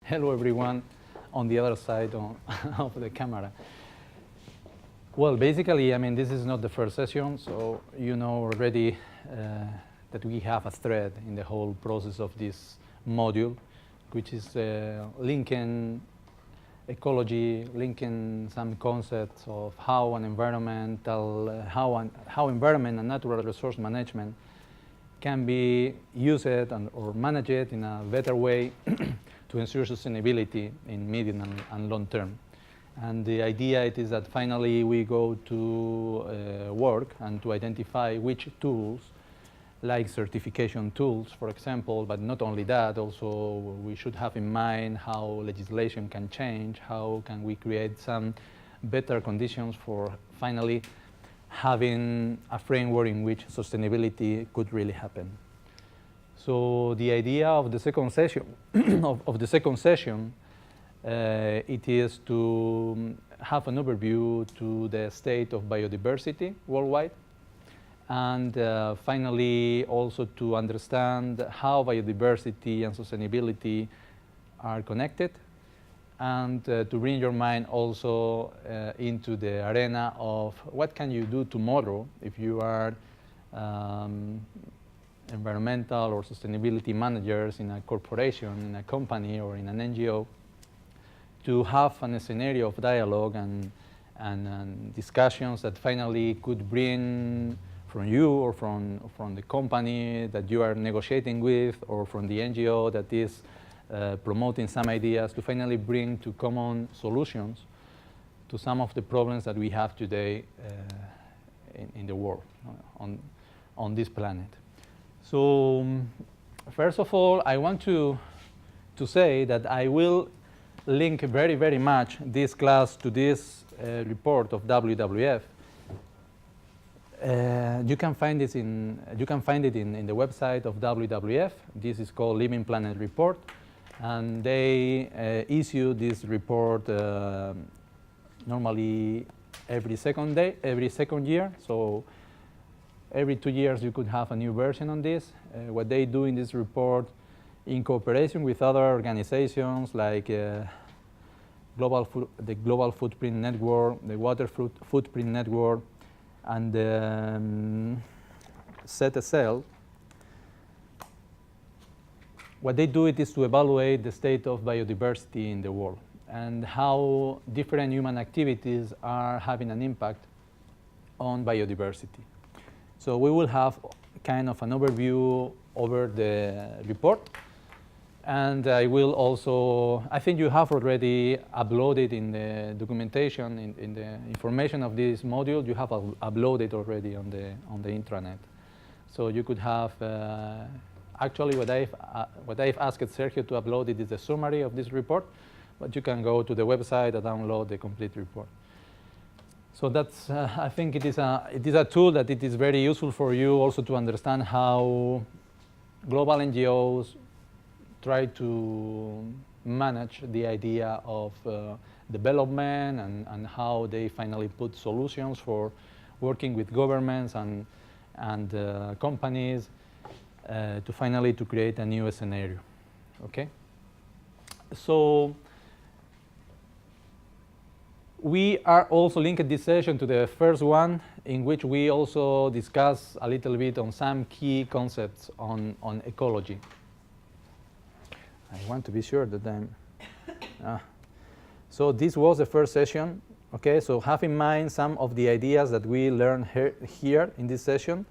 hello everyone on the other side of the camera. Well, basically, I mean, this is not the first session, so you know already that we have a thread in the whole process of this module, which is linking ecology, linking some concepts of how an environmental, how environment and natural resource management can be used or managed in a better way to ensure sustainability in medium and long term. And the idea is that finally we go to work and to identify which tools, like certification tools, for example, but not only that, also we should have in mind how legislation can change, how can we create some better conditions for finally having a framework in which sustainability could really happen. So the idea of the second session, it is to have an overview to the state of biodiversity worldwide, and finally also to understand how biodiversity and sustainability are connected, and to bring your mind also into the arena of what can you do tomorrow if you are environmental or sustainability managers in a corporation, in a company, or in an NGO, to have a scenario of dialogue and discussions that finally could bring from you or from the company that you are negotiating with, or from the NGO that is promoting some ideas, to finally bring to common solutions to some of the problems that we have today in the world, on this planet. So first of all, I want to say that I will link very, very much this class to this report of WWF. You can find it in the website of WWF. This is called Living Planet Report, and they issue this report normally every second year. So every 2 years you could have a new version on this. What they do in this report, in cooperation with other organizations like the Global Footprint Network, the Water Footprint Network, and the ZSL, what they do is to evaluate the state of biodiversity in the world and how different human activities are having an impact on biodiversity. So we will have kind of an overview over the report. And I will also, I think you have already uploaded in the documentation, in the information of this module, you have uploaded already on the intranet. So you could have, actually what I've asked Sergio to upload it is the summary of this report, but you can go to the website and download the complete report. So that's, I think it is a tool that it is very useful for you also to understand how global NGOs try to manage the idea of development and how they finally put solutions for working with governments and companies to finally to create a new scenario. Okay? So we are also linked this session to the first one, in which we also discuss a little bit on some key concepts on ecology. I want to be sure that I'm... So this was the first session. Okay, so have in mind some of the ideas that we learned here in this session.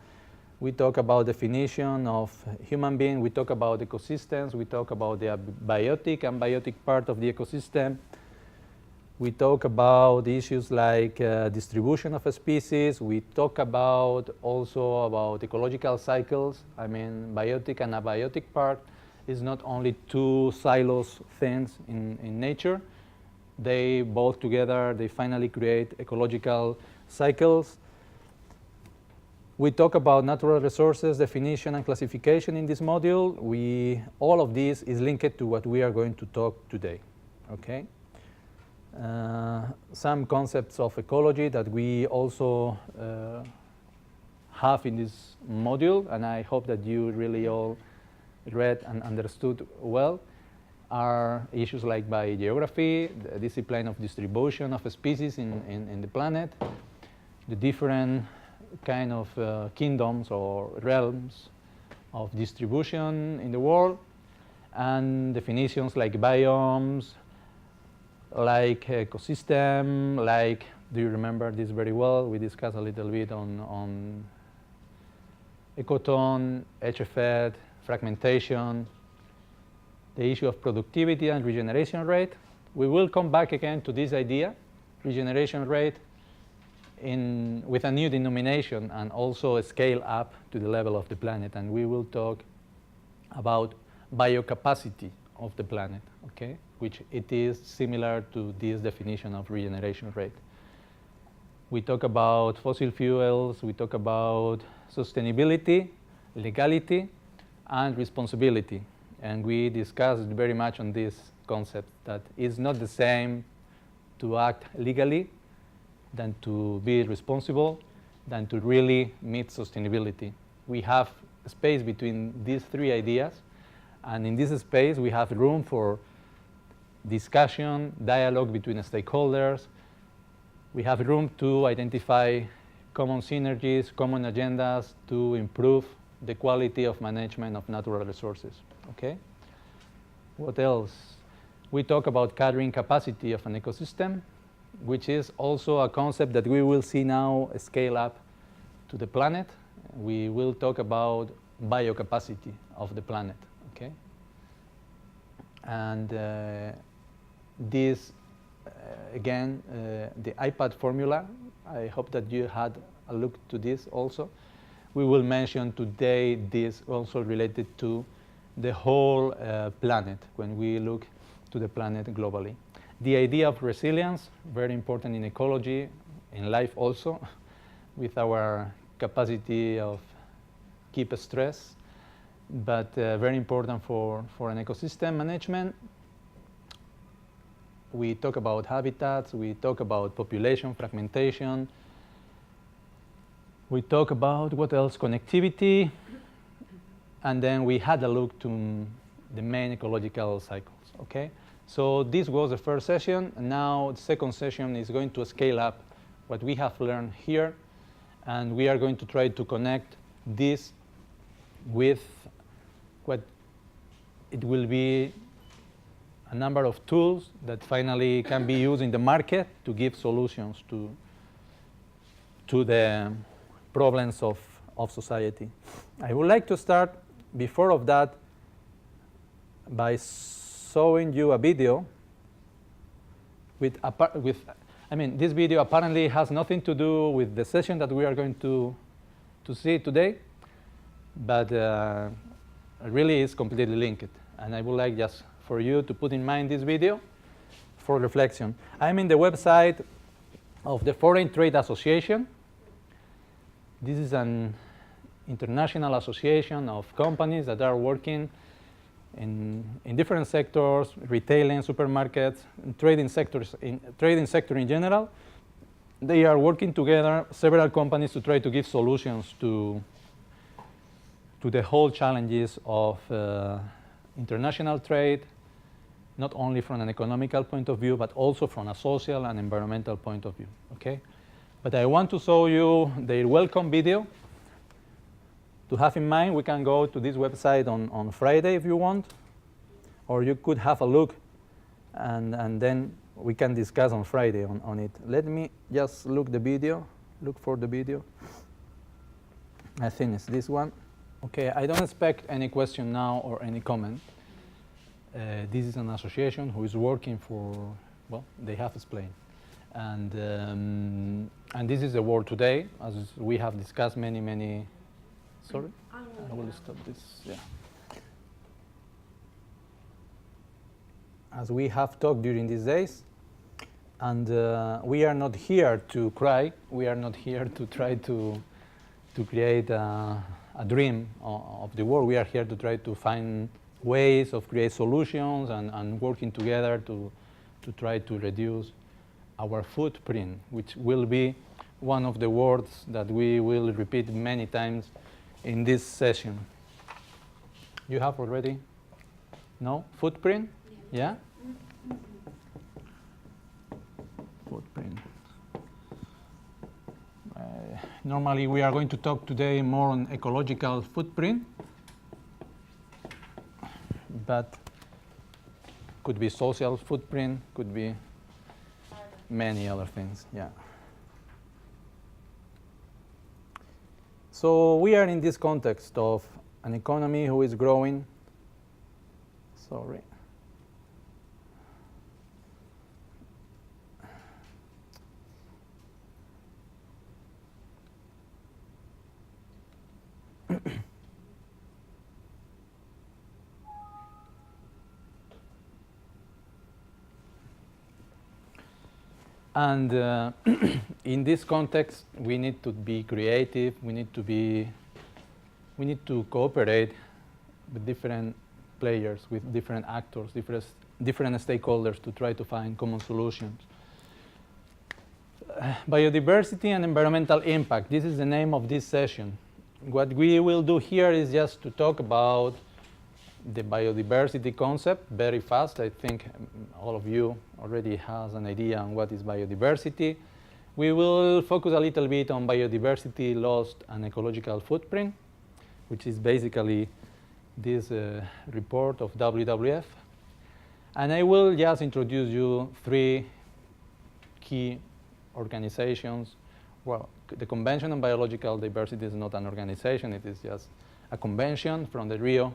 We talk about definition of human being, we talk about ecosystems, we talk about the biotic and biotic part of the ecosystem. We talk about issues like distribution of a species. We talk about also about ecological cycles. I mean, biotic and abiotic part is not only two silos things in nature. They both together, they finally create ecological cycles. We talk about natural resources definition and classification in this module. All of this is linked to what we are going to talk today. Okay. Some concepts of ecology that we also have in this module, and I hope that you really all read and understood well. are issues like biogeography, the discipline of distribution of species in the planet, the different kind of kingdoms or realms of distribution in the world, and definitions like biomes, like ecosystem, like, do you remember this very well? We discussed a little bit on ecotone, HFED, fragmentation, the issue of productivity and regeneration rate. We will come back again to this idea, regeneration rate, with a new denomination and also a scale up to the level of the planet. And we will talk about biocapacity of the planet, okay, which it is similar to this definition of regeneration rate. We talk about fossil fuels, we talk about sustainability, legality, and responsibility. And we discussed very much on this concept that it's not the same to act legally than to be responsible, than to really meet sustainability. We have space between these three ideas, and in this space we have room for discussion, dialogue between stakeholders. We have room to identify common synergies, common agendas to improve the quality of management of natural resources. Okay? What else? We talk about carrying capacity of an ecosystem, which is also a concept that we will see now scale up to the planet. We will talk about biocapacity of the planet. Okay? And this, again, the iPad formula, I hope that you had a look to this also. We will mention today this also related to the whole planet when we look to the planet globally. The idea of resilience, very important in ecology, in life also, with our capacity of keep stress, but very important for an ecosystem management. We talk about habitats, we talk about population fragmentation, we talk about what else, connectivity, and then we had a look to the main ecological cycles, okay? So this was the first session, and now the second session is going to scale up what we have learned here, and we are going to try to connect this with what it will be a number of tools that finally can be used in the market to give solutions to the problems of society. I would like to start, before of that, by showing you a video I mean, this video apparently has nothing to do with the session that we are going to see today, but really is completely linked. And I would like just for you to put in mind this video for reflection. I'm in the website of the Foreign Trade Association. This is an international association of companies that are working in different sectors, retailing, supermarkets, and trading sector in general. They are working together, several companies, to try to give solutions to the whole challenges of international trade, not only from an economical point of view, but also from a social and environmental point of view, okay? But I want to show you their welcome video. To have in mind, we can go to this website on Friday if you want, or you could have a look, and then we can discuss on Friday on it. Let me just look for the video. I think it's this one. Okay, I don't expect any question now or any comment. This is an association who is working for, well, they have explained. And this is the world today, as we have discussed many. Sorry? I will stop this, yeah. As we have talked during these days, and we are not here to cry, we are not here to try to create a dream of the world. We are here to try to find ways of create solutions and working together to try to reduce our footprint, which will be one of the words that we will repeat many times in this session. You have already? No? Footprint? Yes. Yeah? Footprint. Normally, we are going to talk today more on ecological footprint, but could be social footprint, could be many other things, yeah. So we are in this context of an economy who is growing. Sorry. And in this context, we need to be creative. We need to cooperate with different players, with different actors, different stakeholders to try to find common solutions. Biodiversity and environmental impact. This is the name of this session. What we will do here is just to talk about the biodiversity concept very fast. I think all of you already has an idea on what is biodiversity. We will focus a little bit on biodiversity loss and ecological footprint, which is basically this report of WWF. And I will just introduce you 3 key organizations. Well, the Convention on Biological Diversity is not an organization. It is just a convention from the Rio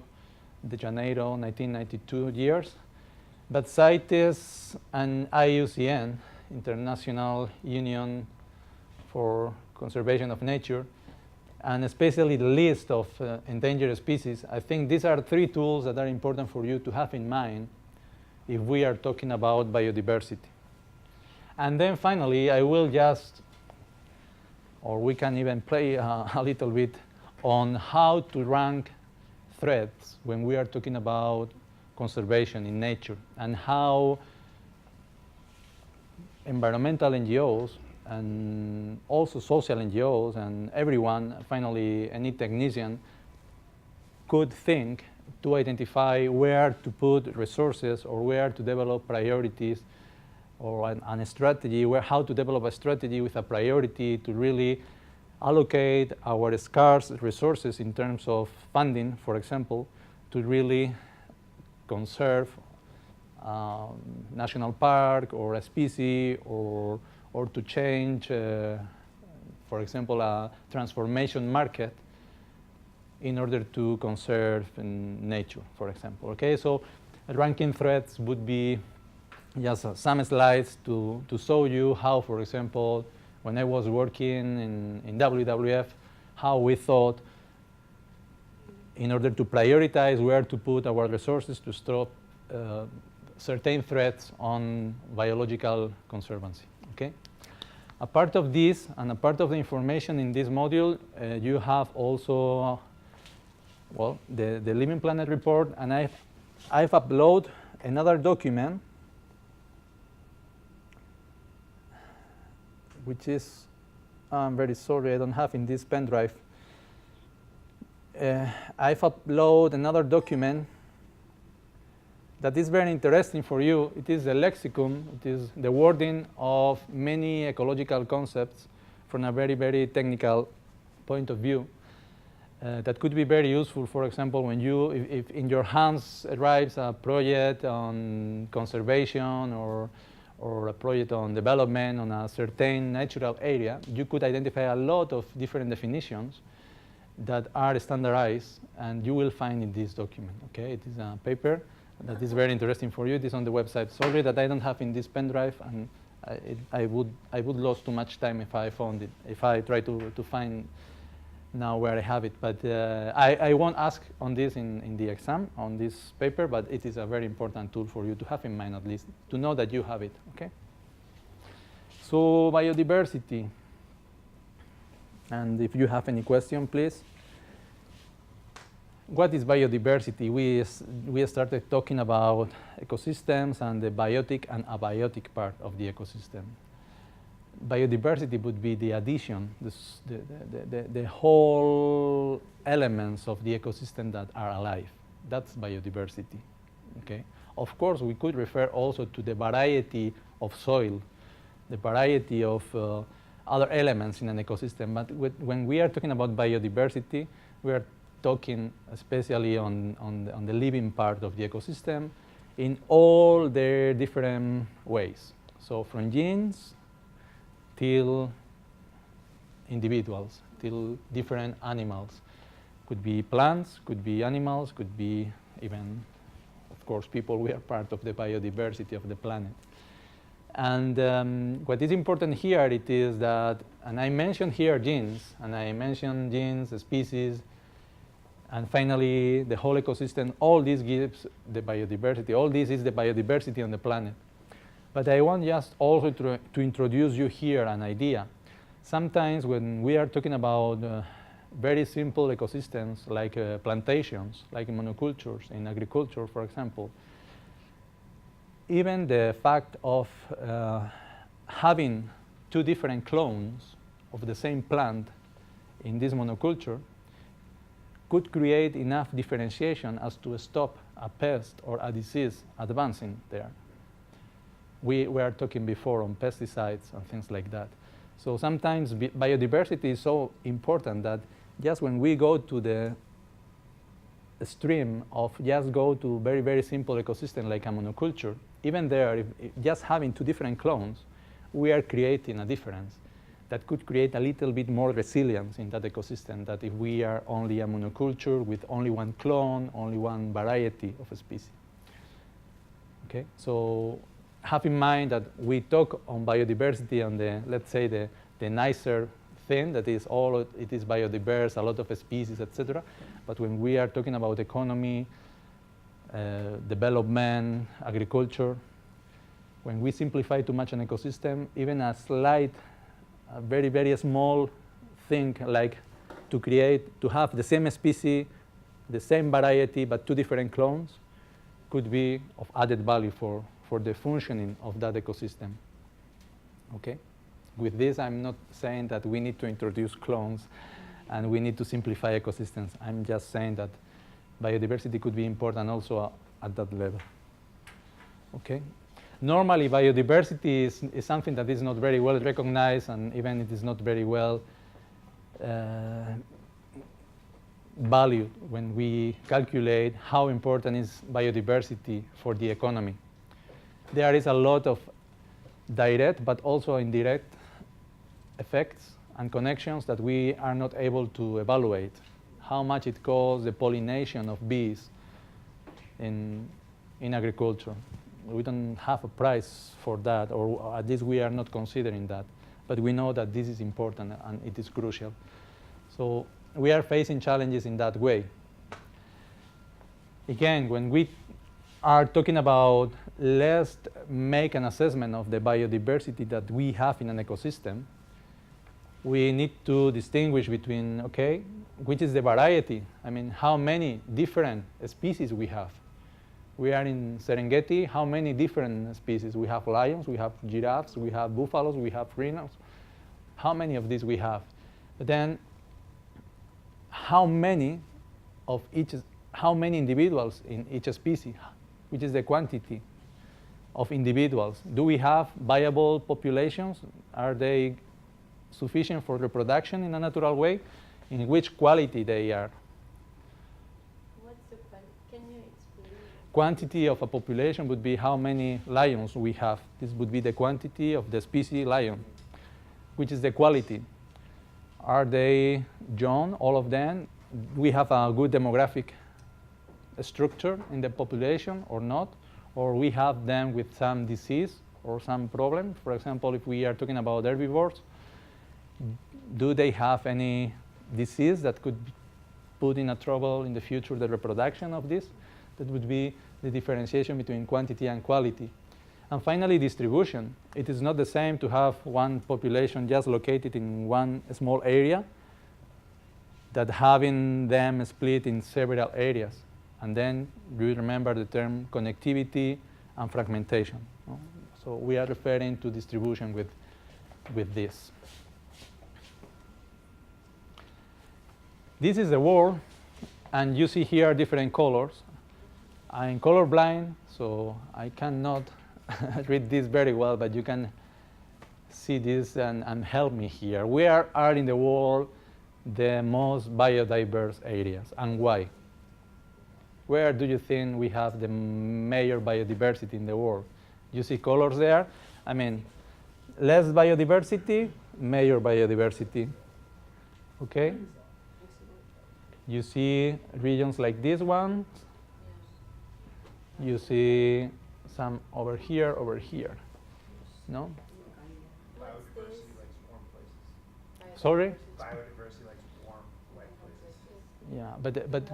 de Janeiro 1992 years. But CITES and IUCN, International Union for Conservation of Nature, and especially the list of endangered species, I think these are 3 tools that are important for you to have in mind if we are talking about biodiversity. And then finally, I will just, or we can even play a little bit on how to rank threats when we are talking about conservation in nature, and how environmental NGOs and also social NGOs and everyone, finally any technician, could think to identify where to put resources or where to develop priorities or a strategy, how to develop a strategy with a priority to really allocate our scarce resources in terms of funding, for example, to really conserve national park or a species, or to change, for example, a transformation market in order to conserve nature, for example. Okay, so ranking threats would be just some slides to show you how, for example, when I was working in WWF, how we thought in order to prioritize where to put our resources to stop certain threats on biological conservancy. Okay? A part of this and a part of the information in this module, you have also, well, the Living Planet report, and I've uploaded another document which is, I'm very sorry, I don't have in this pen drive. I've uploaded another document that is very interesting for you. It is a lexicon. It is the wording of many ecological concepts from a very, very technical point of view. That could be very useful, for example, when you, if in your hands arrives a project on conservation or a project on development on a certain natural area, you could identify a lot of different definitions that are standardized, and you will find in this document. Okay, it is a paper that is very interesting for you. It is on the website. Sorry that I don't have in this pen drive, and I would lose too much time if I found it, if I try to find now where I have it. But I won't ask on this in the exam, on this paper, but it is a very important tool for you to have in mind, at least, to know that you have it, okay? So biodiversity. And if you have any question, please. What is biodiversity? We started talking about ecosystems and the biotic and abiotic part of the ecosystem. Biodiversity would be the addition, the whole elements of the ecosystem that are alive. That's biodiversity, okay? Of course, we could refer also to the variety of soil, the variety of other elements in an ecosystem. But when we are talking about biodiversity, we are talking especially on the living part of the ecosystem in all their different ways. So from genes till individuals, till different animals. Could be plants, could be animals, could be even, of course, people. We are part of the biodiversity of the planet. And what is important here, it is that, and I mentioned here genes, and I mentioned genes, species, and finally the whole ecosystem. All this gives the biodiversity. All this is the biodiversity on the planet. But I want just also to introduce you here an idea. Sometimes when we are talking about very simple ecosystems like plantations, like monocultures in agriculture, for example, even the fact of having two different clones of the same plant in this monoculture could create enough differentiation as to stop a pest or a disease advancing there. We were talking before on pesticides and things like that. So sometimes biodiversity is so important that just when we go to the stream of just go to very, very simple ecosystem like a monoculture, even there, if just having two different clones, we are creating a difference that could create a little bit more resilience in that ecosystem than if we are only a monoculture with only one clone, only one variety of a species. Okay, so have in mind that we talk on biodiversity on the, let's say, the nicer thing, that is all, it is biodiverse, a lot of species, etc. But when we are talking about economy, development, agriculture, when we simplify too much an ecosystem, even a slight, a very, very small thing like to have the same species, the same variety, but two different clones, could be of added value for the functioning of that ecosystem. Okay? With this, I'm not saying that we need to introduce clones and we need to simplify ecosystems. I'm just saying that biodiversity could be important also at that level. Okay? Normally, biodiversity is something that is not very well recognized, and even it is not very well valued when we calculate how important is biodiversity for the economy. There is a lot of direct but also indirect effects and connections that we are not able to evaluate. How much it costs the pollination of bees in agriculture. We don't have a price for that, or at least we are not considering that. But we know that this is important and it is crucial. So we are facing challenges in that way. Again, when we are talking about let's make an assessment of the biodiversity that we have in an ecosystem, we need to distinguish between, okay, which is the variety? I mean, how many different species we have? We are in Serengeti, how many different species? We have lions, we have giraffes, we have buffaloes, we have rhinos. How many of these we have? But then, how many individuals in each species? Which is the quantity of individuals? Do we have viable populations? Are they sufficient for reproduction in a natural way? In which quality they are? What's the quantity? Can you explain? Quantity of a population would be how many lions we have. This would be the quantity of the species lion. Which is the quality? Are they young, all of them? We have a good demographic structure in the population or not? Or we have them with some disease or some problem? For example, if we are talking about herbivores, do they have any disease that could put in a trouble in the future the reproduction of this? That would be the differentiation between quantity and quality. And finally, distribution. It is not the same to have one population just located in one small area that having them split in several areas. And then you remember the term connectivity and fragmentation. So we are referring to distribution with this. This is the world, and you see here different colors. I'm colorblind, so I cannot read this very well, but you can see this and help me here. Where are in the world the most biodiverse areas, and why? Where do you think we have the major biodiversity in the world? You see colors there? I mean, less biodiversity, major biodiversity. Okay? You see regions like this one. You see some over here, no? Biodiversity likes warm places. Sorry? Biodiversity likes warm, wet places. Yeah, but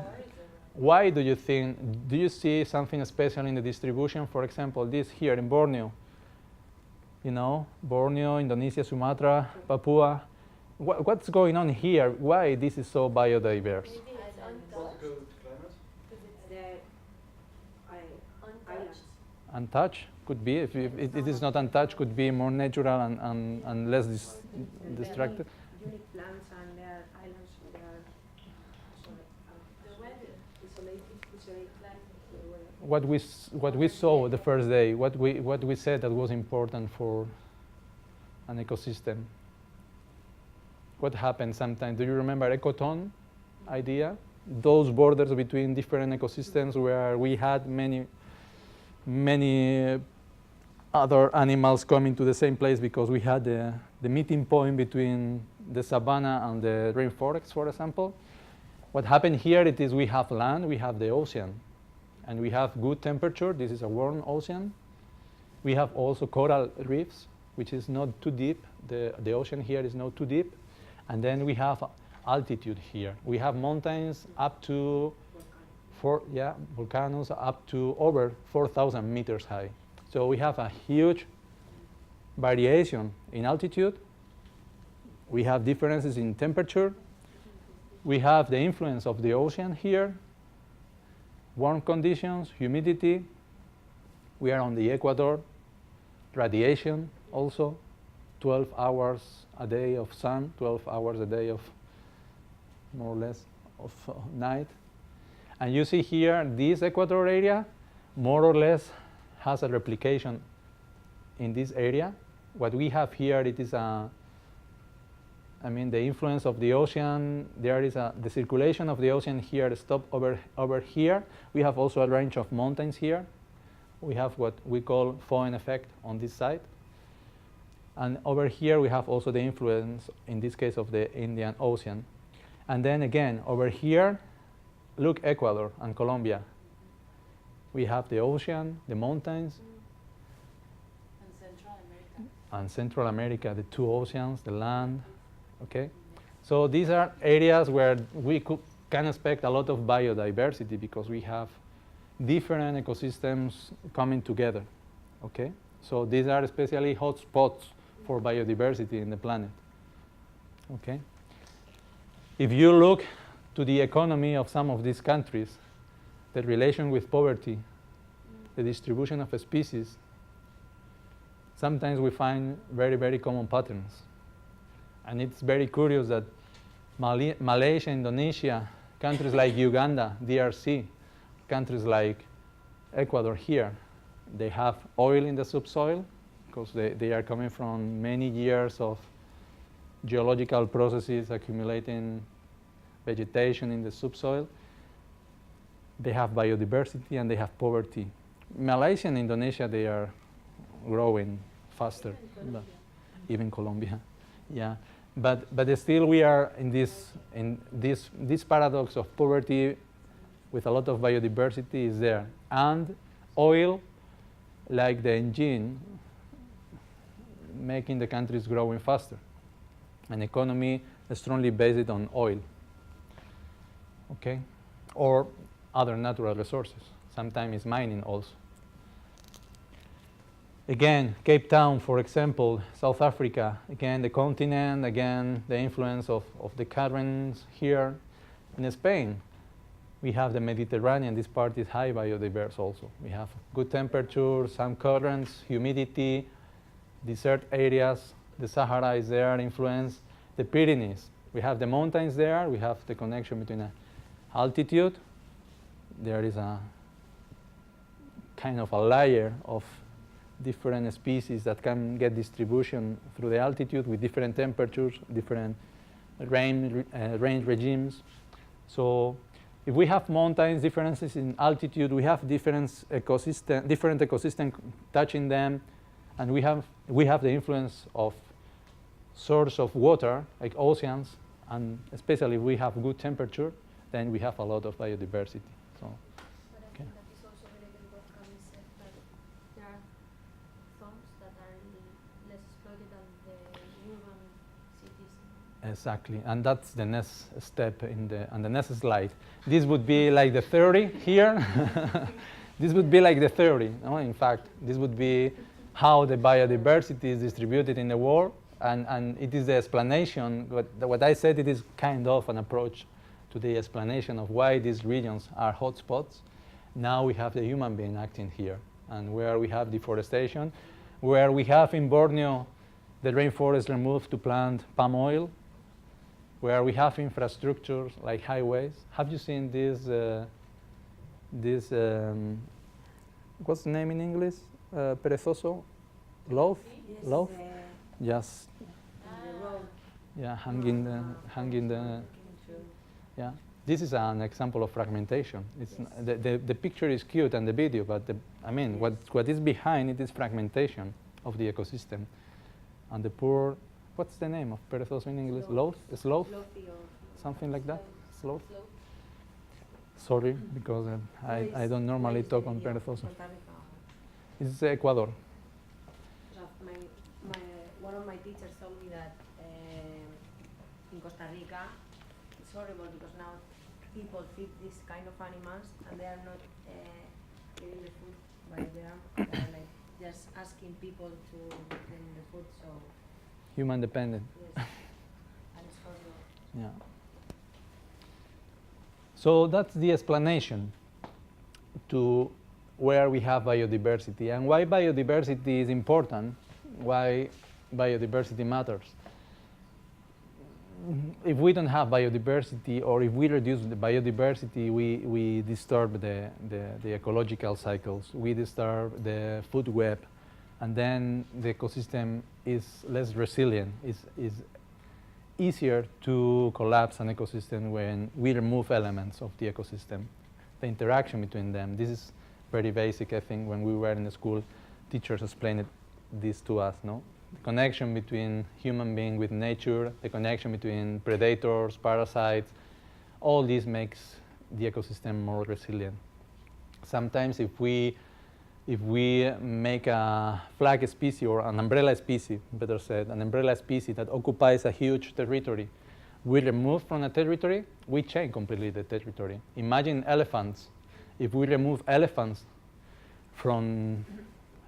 why do you think, do you see something special in the distribution? For example, this here in Borneo, you know, Borneo, Indonesia, Sumatra, Papua. What's going on here? Why this is so biodiverse? Maybe it's untouched. climate? Untouched. Untouched could be, if it is not untouched, could be more natural and less distracted. Unique plants and there are islands, there are The weather. isolated What we saw the first day, what we said that was important for an ecosystem. What happened sometimes? Do you remember ecotone idea? Those borders between different ecosystems where we had many other animals coming to the same place because we had the meeting point between the savanna and the rainforest, for example. What happened here it is we have land, we have the ocean, and we have good temperature. This is a warm ocean. We have also coral reefs, which is not too deep. The ocean here is not too deep. And then we have altitude here. We have mountains up to volcanoes up to over 4,000 meters high. So we have a huge variation in altitude. We have differences in temperature. We have the influence of the ocean here, warm conditions, humidity. We are on the equator, radiation also, 12 hours a day of sun, 12 hours a day of more or less of night. And you see here, this equator area more or less has a replication in this area. What we have here, it is the influence of the ocean. There is the circulation of the ocean here stop over here. We have also a range of mountains here. We have what we call Foehn effect on this side. And over here we have also the influence, in this case, of the Indian Ocean. And then again, over here, look, Ecuador and Colombia. We have the ocean, the mountains. And Central America. And Central America, the two oceans, the land. Okay? So these are areas where we can expect a lot of biodiversity because we have different ecosystems coming together. Okay? So these are especially hot spots for biodiversity in the planet. Okay? If you look to the economy of some of these countries, the relation with poverty, the distribution of species, sometimes we find very, very common patterns. And it's very curious that Malaysia, Indonesia, countries like Uganda, DRC, countries like Ecuador here, they have oil in the subsoil because they are coming from many years of geological processes accumulating vegetation in the subsoil. They have biodiversity and they have poverty. Malaysia and Indonesia, they are growing faster. Even Colombia. Yeah. But still we are in this paradox of poverty with a lot of biodiversity is there. And oil, like the engine, making the countries growing faster. An economy strongly based on oil. Okay? Or other natural resources. Sometimes it's mining also. Again, Cape Town, for example, South Africa, again, the continent, again, the influence of the currents here. In Spain, we have the Mediterranean. This part is high biodiverse also. We have good temperature, some currents, humidity, desert areas. The Sahara is there, influence. The Pyrenees, we have the mountains there. We have the connection between altitude. There is a kind of a layer of different species that can get distribution through the altitude with different temperatures, different range regimes. So if we have mountains, differences in altitude, we have different ecosystem touching them, and we have the influence of source of water, like oceans, and especially if we have good temperature, then we have a lot of biodiversity. So, But I think that is also related to what Camille said, that there are zones that are less exploited than the urban cities. exactly, and that's the next step on the next slide. This would be like the theory here. This would be like the theory. No? In fact, this would be how the biodiversity is distributed in the world, and it is the explanation. What I said, it is kind of an approach to the explanation of why these regions are hotspots. Now we have the human being acting here, and where we have deforestation, where we have in Borneo the rainforest removed to plant palm oil, where we have infrastructures like highways. Have you seen this? What's the name in English? Perezoso, loaf, Yes, loaf. Yes. the road. Yeah, hanging the. Yeah. This is an example of fragmentation. It's the picture is cute and the video, but I mean, what is behind it is fragmentation of the ecosystem, and the poor. What's the name of perezoso in English? Sloth? Sloth? Something like that? Sloth? Sorry, because I don't normally talk on perezoso. It's Ecuador. One of my teachers told me that in Costa Rica it's horrible because now people feed these kind of animals and they are not getting the food by they are like just asking people to give them the food. So Human dependent. yes, and it's horrible. Yeah. So that's the explanation to where we have biodiversity and why biodiversity is important, why biodiversity matters. If we don't have biodiversity, or if we reduce the biodiversity, we disturb the ecological cycles, we disturb the food web, and then the ecosystem is less resilient. It's easier to collapse an ecosystem when we remove elements of the ecosystem, the interaction between them. This is very basic, I think. When we were in the school, teachers explained this to us, no? The connection between human being with nature, the connection between predators, parasites, all this makes the ecosystem more resilient. Sometimes if we make a flag species or an umbrella species, better said, an umbrella species that occupies a huge territory, we remove from a territory, we change completely the territory. Imagine elephants. If we remove elephants from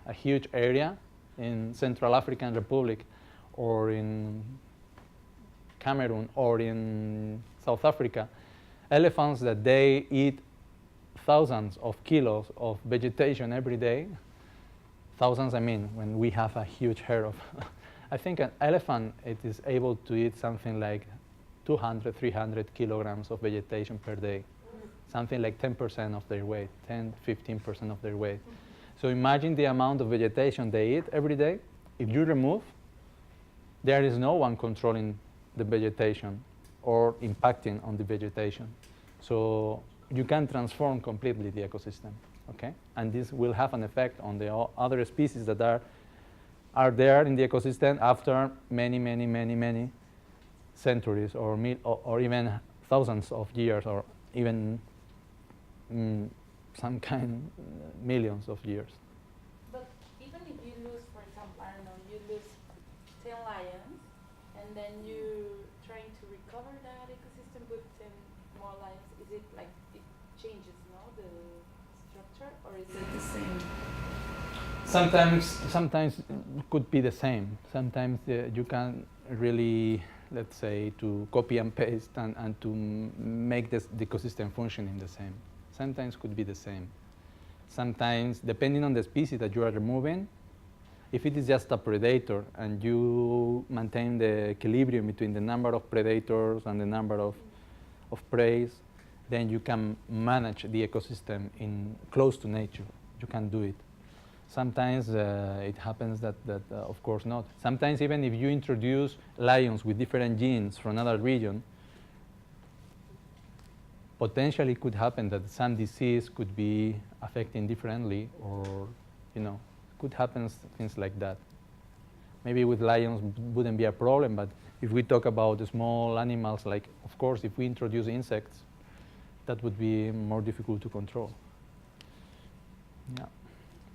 a huge area in Central African Republic or in Cameroon or in South Africa, elephants that they eat thousands of kilos of vegetation every day. Thousands, I mean, when we have a huge herd of, I think an elephant, it is able to eat something like 200, 300 kilograms of vegetation per day. Something like 10% of their weight, 10, 15% of their weight. So imagine the amount of vegetation they eat every day. If you remove, there is no one controlling the vegetation or impacting on the vegetation. So you can transform completely the ecosystem, okay? And this will have an effect on the other species that are there in the ecosystem after many centuries or even thousands of years or even some kind millions of years. But even if you lose, for example, I don't know, you lose 10 lions, and then you trying to recover that ecosystem with 10 more lions, is it like it changes, no, the structure, or is it the same? Sometimes it could be the same. Sometimes you can really, let's say, to copy and paste and to make the ecosystem functioning the same. Sometimes could be the same. Sometimes, depending on the species that you are removing, if it is just a predator and you maintain the equilibrium between the number of predators and the number of prey, then you can manage the ecosystem in close to nature. you can do it. Sometimes it happens that of course not. Sometimes even if you introduce lions with different genes from another region, potentially it could happen that some disease could be affecting differently, or could happen things like that. Maybe with lions wouldn't be a problem, but if we talk about the small animals, like of course if we introduce insects, that would be more difficult to control. Yeah.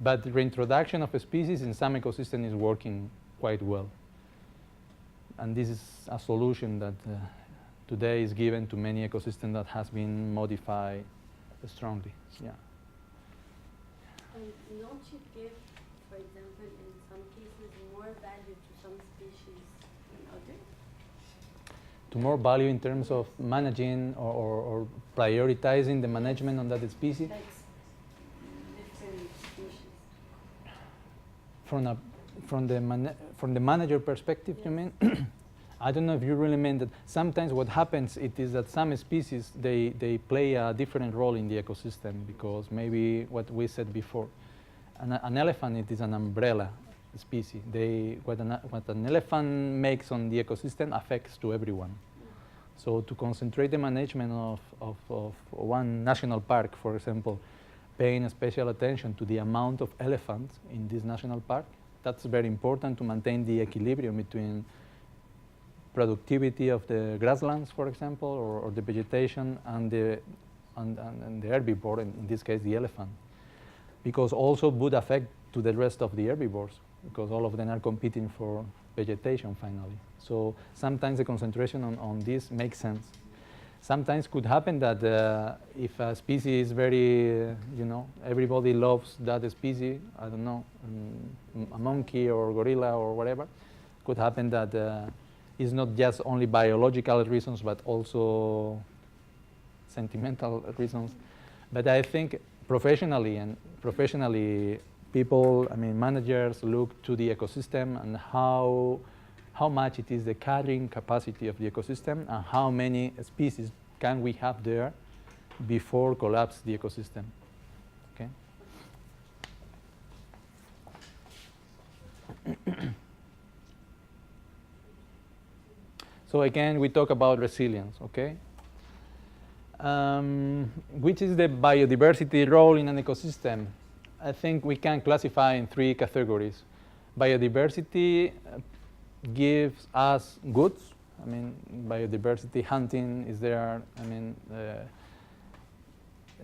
But reintroduction of a species in some ecosystems is working quite well. And this is a solution that today is given to many ecosystems that has been modified strongly. Yeah. And don't you give, for example, in some cases, more value to some species than others? To more value in terms of managing or prioritizing the management on that species? Like different species. From the manager perspective, yes. You mean? I don't know if you really mean that. Sometimes what happens it is that some species, they play a different role in the ecosystem, because maybe what we said before, an elephant, it is an umbrella species. What an elephant makes on the ecosystem affects to everyone. So to concentrate the management of one national park, for example, paying special attention to the amount of elephants in this national park, that's very important to maintain the equilibrium between productivity of the grasslands, for example, or the vegetation and the herbivore, in this case the elephant. Because also would affect to the rest of the herbivores, because all of them are competing for vegetation finally. So sometimes the concentration on this makes sense. Sometimes could happen that if a species is very, everybody loves that species, I don't know, a monkey or gorilla or whatever, could happen that it's not just only biological reasons, but also sentimental reasons. But I think professionally, people, managers look to the ecosystem and how much it is the carrying capacity of the ecosystem and how many species can we have there before collapse the ecosystem. Okay. So again, we talk about resilience, okay? Which is the biodiversity role in an ecosystem? I think we can classify in 3 categories. Biodiversity gives us goods. Biodiversity hunting is there.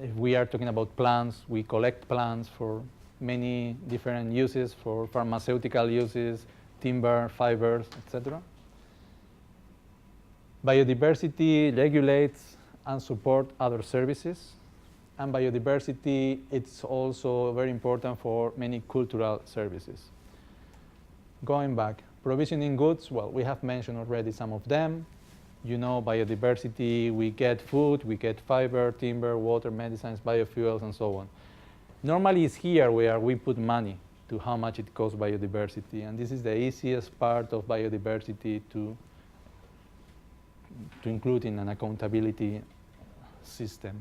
If we are talking about plants, we collect plants for many different uses, for pharmaceutical uses, timber, fibers, etc. Biodiversity regulates and supports other services. And biodiversity, it's also very important for many cultural services. Going back, provisioning goods, well, we have mentioned already some of them. Biodiversity, we get food, we get fiber, timber, water, medicines, biofuels, and so on. Normally it's here where we put money to how much it costs biodiversity. And this is the easiest part of biodiversity to include in an accountability system.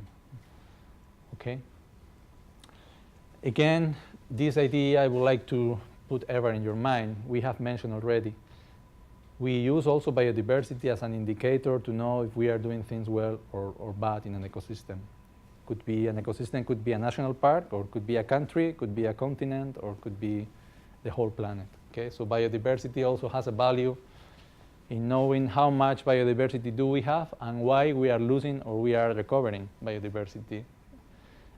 Okay? Again, this idea I would like to put ever in your mind. We have mentioned already. We use also biodiversity as an indicator to know if we are doing things well or bad in an ecosystem. Could be an ecosystem, could be a national park, or could be a country, could be a continent, or could be the whole planet. Okay? So biodiversity also has a value in knowing how much biodiversity do we have and why we are losing or we are recovering biodiversity.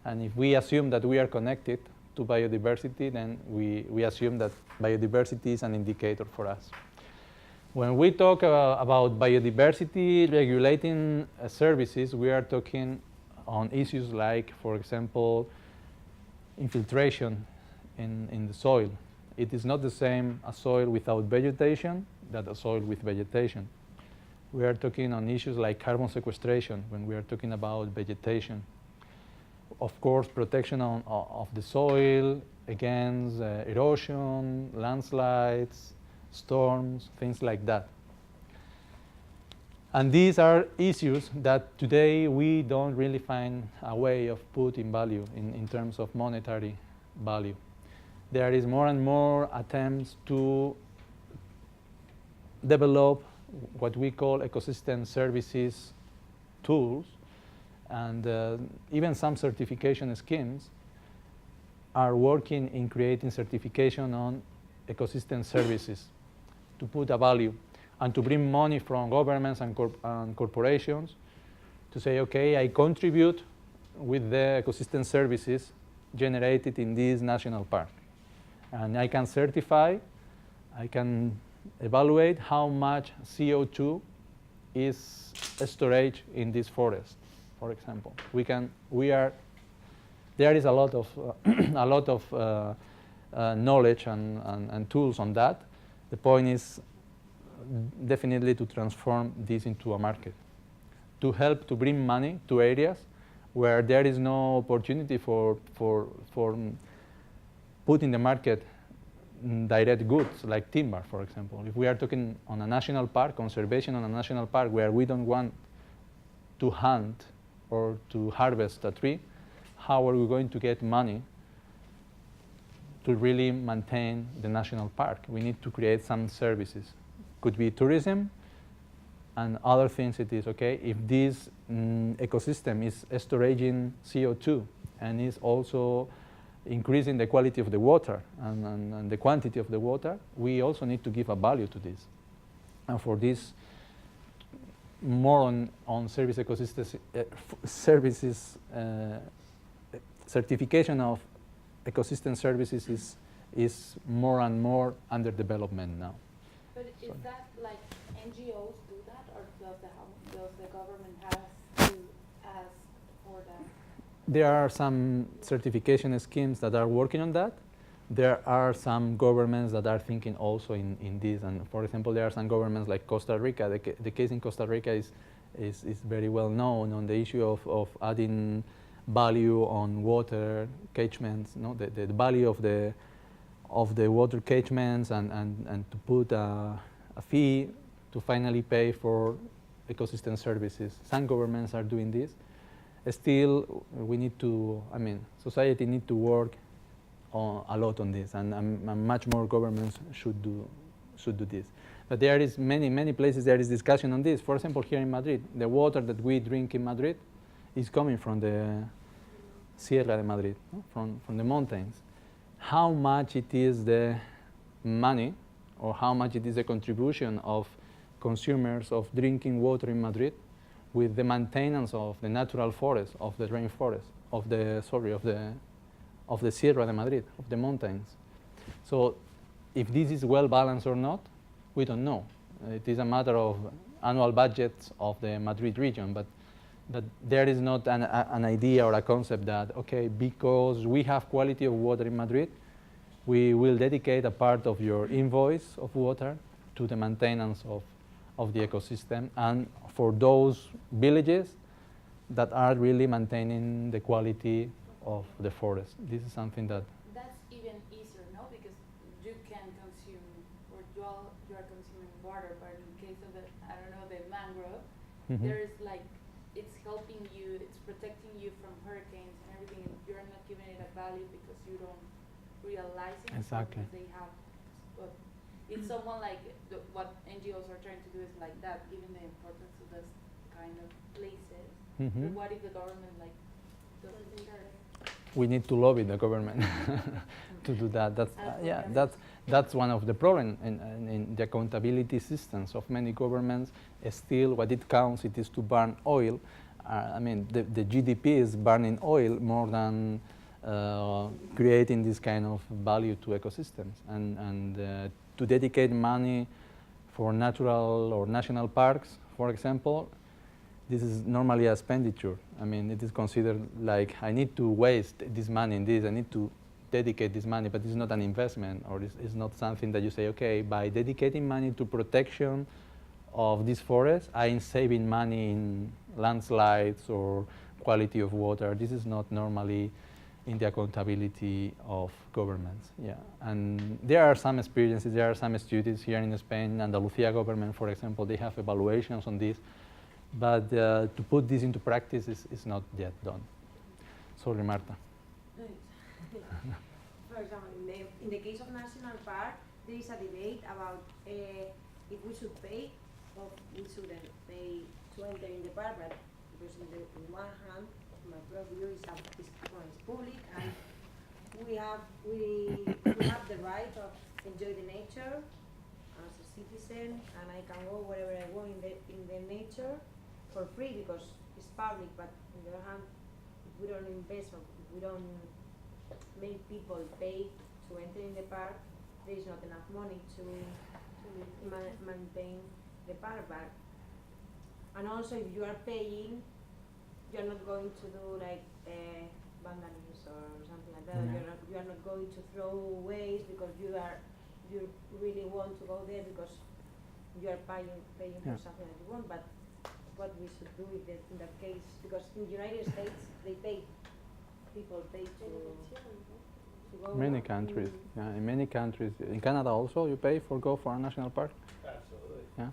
And if we assume that we are connected to biodiversity, then we assume that biodiversity is an indicator for us. When we talk about biodiversity regulating services, we are talking on issues like, for example, infiltration in the soil. It is not the same a soil without vegetation than a soil with vegetation. We are talking on issues like carbon sequestration when we are talking about vegetation. Of course, protection of the soil against erosion, landslides, storms, things like that. And these are issues that today we don't really find a way of putting value in terms of monetary value. There is more and more attempts to develop what we call ecosystem services tools, and even some certification schemes are working in creating certification on ecosystem services to put a value and to bring money from governments and corporations to say, okay, I contribute with the ecosystem services generated in this national park. And I can certify, I can evaluate how much CO2 is stored in this forest, for example. There is a lot of knowledge and tools on that. The point is definitely to transform this into a market, to help to bring money to areas where there is no opportunity for put in the market direct goods like timber, for example. If we are talking on a national park, conservation on a national park where we don't want to hunt or to harvest a tree, how are we going to get money to really maintain the national park? We need to create some services. Could be tourism and other things. It is okay if this ecosystem is storing CO2 and is also increasing the quality of the water and the quantity of the water, we also need to give a value to this. And for this, more on service ecosystems, services, certification of ecosystem services is more and more under development now. But is that like NGOs do that, or does the government have to ask for that? There are some certification schemes that are working on that. There are some governments that are thinking also in this. And for example, there are some governments like Costa Rica. The case in Costa Rica is very well known on the issue of adding value on water catchments, no? The value of the water catchments and to put a fee to finally pay for ecosystem services. Some governments are doing this. Still, we need to, society need to work a lot on this, and much more governments should do this. But there is many places there is discussion on this. For example, here in Madrid, the water that we drink in Madrid is coming from the Sierra de Madrid, no? from the mountains. How much it is the money, or how much it is the contribution of consumers of drinking water in Madrid with the maintenance of the natural forest, of the rainforest, of the Sierra de Madrid, of the mountains. So if this is well balanced or not, we don't know. It is a matter of annual budgets of the Madrid region, but there is not an idea or a concept that, okay, because we have quality of water in Madrid, we will dedicate a part of your invoice of water to the maintenance of the ecosystem, and for those villages that are really maintaining the quality of the forest. This is something that... That's even easier, no? Because you can consume, or you are consuming water, but in case of the, the mangrove, there is like, it's helping you, it's protecting you from hurricanes and everything, and you're not giving it a value because you don't realize it. Exactly. Because they have, but it's someone like what NGOs are trying to do is like that, giving the importance to this kind of places. But what if the government like doesn't care? We need to lobby the government to do that. That's one of the problems in the accountability systems of many governments. Still, what it counts it is to burn oil. The GDP is burning oil more than creating this kind of value to ecosystems. And to dedicate money for natural or national parks, for example, this is normally a expenditure. It is considered like I need to waste this money in this, I need to dedicate this money, but it's not an investment, or it's not something that you say, okay, by dedicating money to protection of this forest, I am saving money in landslides or quality of water. This is not normally in the accountability of governments. Yeah, and there are some experiences, there are some studies here in Spain, Andalusia government, for example, they have evaluations on this. But to put this into practice is not yet done. Sorry, Marta. for example, in the case of national park, there is a debate about if we should pay or we shouldn't pay to enter in the park, but because in one hand, my point of view is public, and we have the right of enjoy the nature as a citizen, and I can go wherever I want in the nature for free because it's public. But on the other hand, if we don't invest or if we don't make people pay to enter in the park, there is not enough money to maintain the park. And also, if you are paying, you're not going to do like vandalism or something like that. Yeah. You are not going to throw waste because you really want to go there because you are paying Yeah. for something that you want. But what we should do in that case, because in the United States people pay to go. Many countries, yeah, in many countries. In Canada also, you pay for go for a national park. Absolutely. Yeah.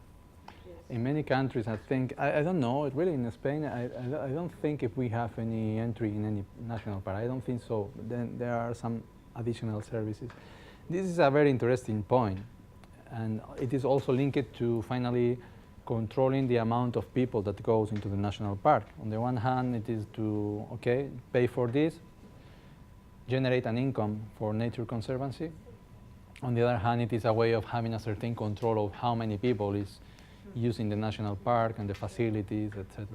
Yes. In many countries, I think, I don't know, it really in Spain, I don't think if we have any entry in any national park, I don't think so. Then there are some additional services. This is a very interesting point, and it is also linked to finally controlling the amount of people that goes into the national park. On the one hand, it is to, okay, pay for this, generate an income for nature conservancy. On the other hand, it is a way of having a certain control of how many people is using the national park and the facilities, etc.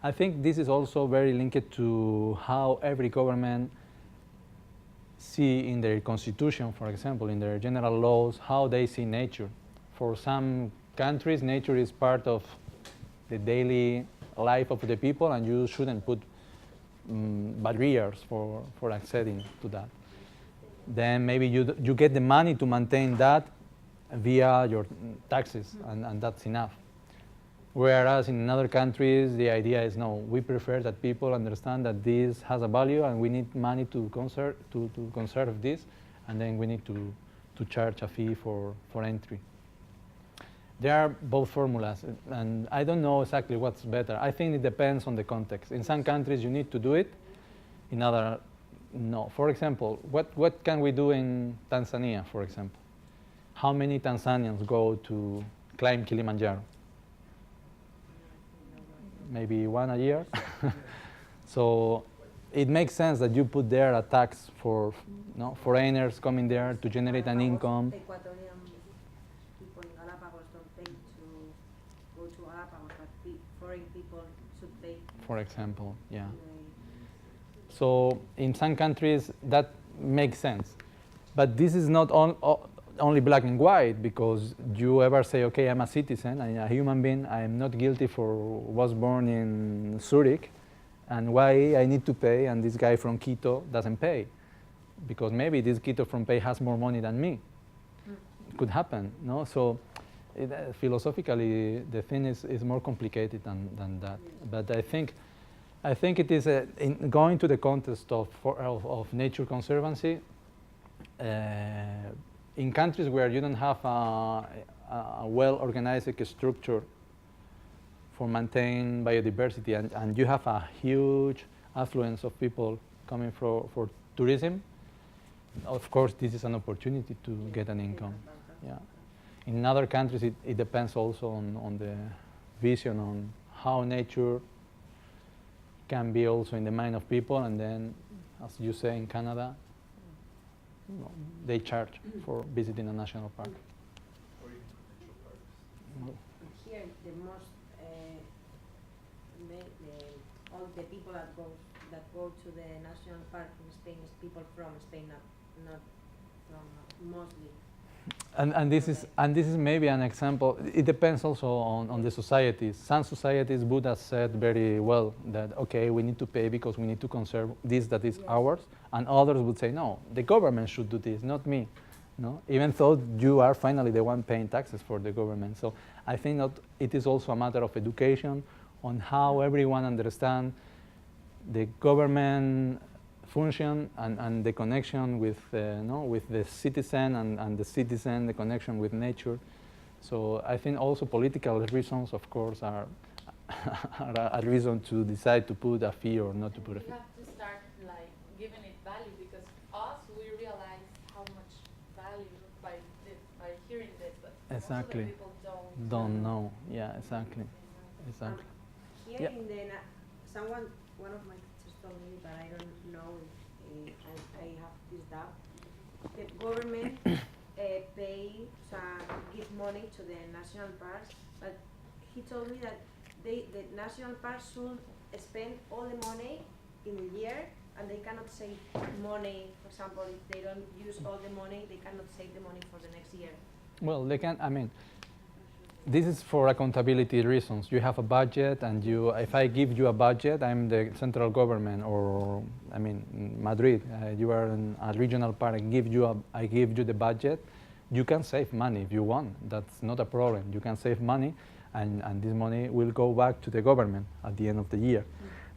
I think this is also very linked to how every government see in their constitution, for example, in their general laws, how they see nature. For some countries, nature is part of the daily life of the people, and you shouldn't put barriers for accessing to that. Then maybe you get the money to maintain that via your taxes, and that's enough. Whereas in other countries, the idea is no, we prefer that people understand that this has a value and we need money to conserve this, and then we need to charge a fee for entry. There are both formulas, and I don't know exactly what's better. I think it depends on the context. In some countries, you need to do it. In other, no. For example, what can we do in Tanzania, for example? How many Tanzanians go to climb Kilimanjaro? Maybe one a year. So it makes sense that you put there a tax for foreigners coming there to generate an income. Ecuadorian people in Galapagos don't pay to go to Galapagos, but foreign people should pay. For example, yeah. They- So in some countries that makes sense, but this is not only black and white, because you ever say, okay, I'm a citizen, I'm a human being, I'm not guilty for was born in Zurich, and why I need to pay, and this guy from Quito doesn't pay, because maybe this Quito from pay has more money than me. It could happen, no? So philosophically, the thing is more complicated than that. But I think it is in going to the context of nature conservancy. In countries where you don't have a well-organized structure for maintaining biodiversity, and you have a huge affluence of people coming for tourism, of course this is an opportunity to get an income. Yeah. In other countries, it depends also on the vision on how nature can be also in the mind of people, and then, as you say, in Canada, they charge for visiting a national park. Or even provincial parks. Here, the most all the people that go to the national park in Spain is people from Spain, not from mostly. And this is maybe an example. It depends also on the societies. Some societies, Buddha said very well that okay, we need to pay because we need to conserve this that is ours, and others would say no, the government should do this, not me. No, even though you are finally the one paying taxes for the government. So I think that it is also a matter of education on how everyone understands the government function and the connection with with the citizen, and the citizen, the connection with nature. So I think also political reasons, of course, are a reason to decide to put a fee or not to put a We fee. have to start like giving it value, because us, we realize Exactly. Also the people Don't know. Yeah, exactly. Exactly. Here Yeah. in the one of my teachers told me, but I don't know if I have this doubt. The government give money to the national parks, but he told me that the national parks should spend all the money in a year, and they cannot save money. For example, if they don't use all the money, they cannot save the money for the next year. Well, they can. I mean, this is for accountability reasons. You have a budget, and if I give you a budget, I'm the central government, or I mean, Madrid. You are in a regional park. I give you the budget. You can save money if you want. That's not a problem. You can save money, and this money will go back to the government at the end of the year.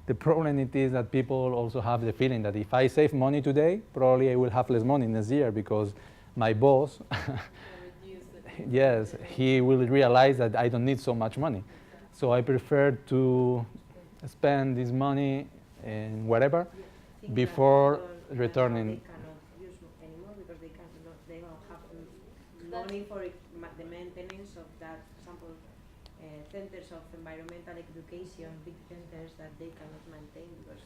The problem it is that people also have the feeling that if I save money today, probably I will have less money next year because my boss, yes, he will realize that I don't need so much money. So I prefer to spend this money in whatever before returning. They cannot use anymore because they don't have money for the maintenance of that, for example, centers of environmental education, big centers that they cannot maintain because.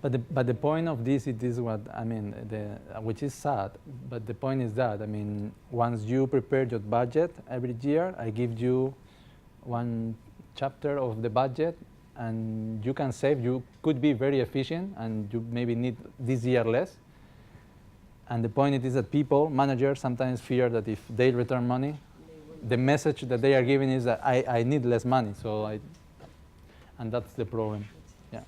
But the point of this, it is what I mean, which is sad. But the point is that I mean, once you prepare your budget every year, I give you one chapter of the budget, and you can save. You could be very efficient, and you maybe need this year less. And the point is that managers sometimes fear that if they return money, the message that they are giving is that I need less money. And that's the problem. Yeah.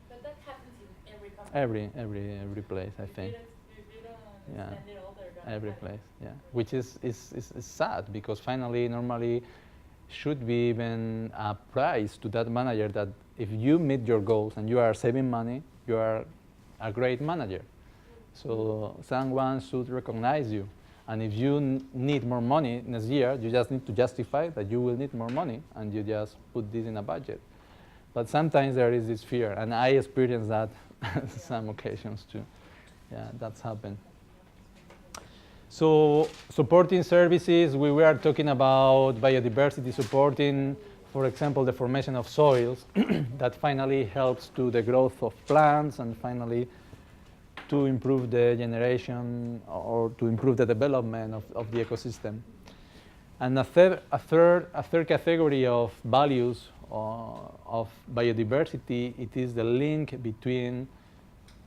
But that happens in every company. Every place, I think. If you don't Yeah. spend it all, they're gonna Every have it. place, yeah. Which is sad because finally, normally, should be even a prize to that manager that if you meet your goals and you are saving money, you are a great manager. So someone should recognize you. And if you need more money next year, you just need to justify that you will need more money, and you just put this in a budget. But sometimes there is this fear, and I experienced that some occasions too. Yeah, that's happened. So supporting services, we were talking about biodiversity supporting, for example, the formation of soils that finally helps to the growth of plants and finally to improve the generation or to improve the development of the ecosystem. And a third category of values of biodiversity, it is the link between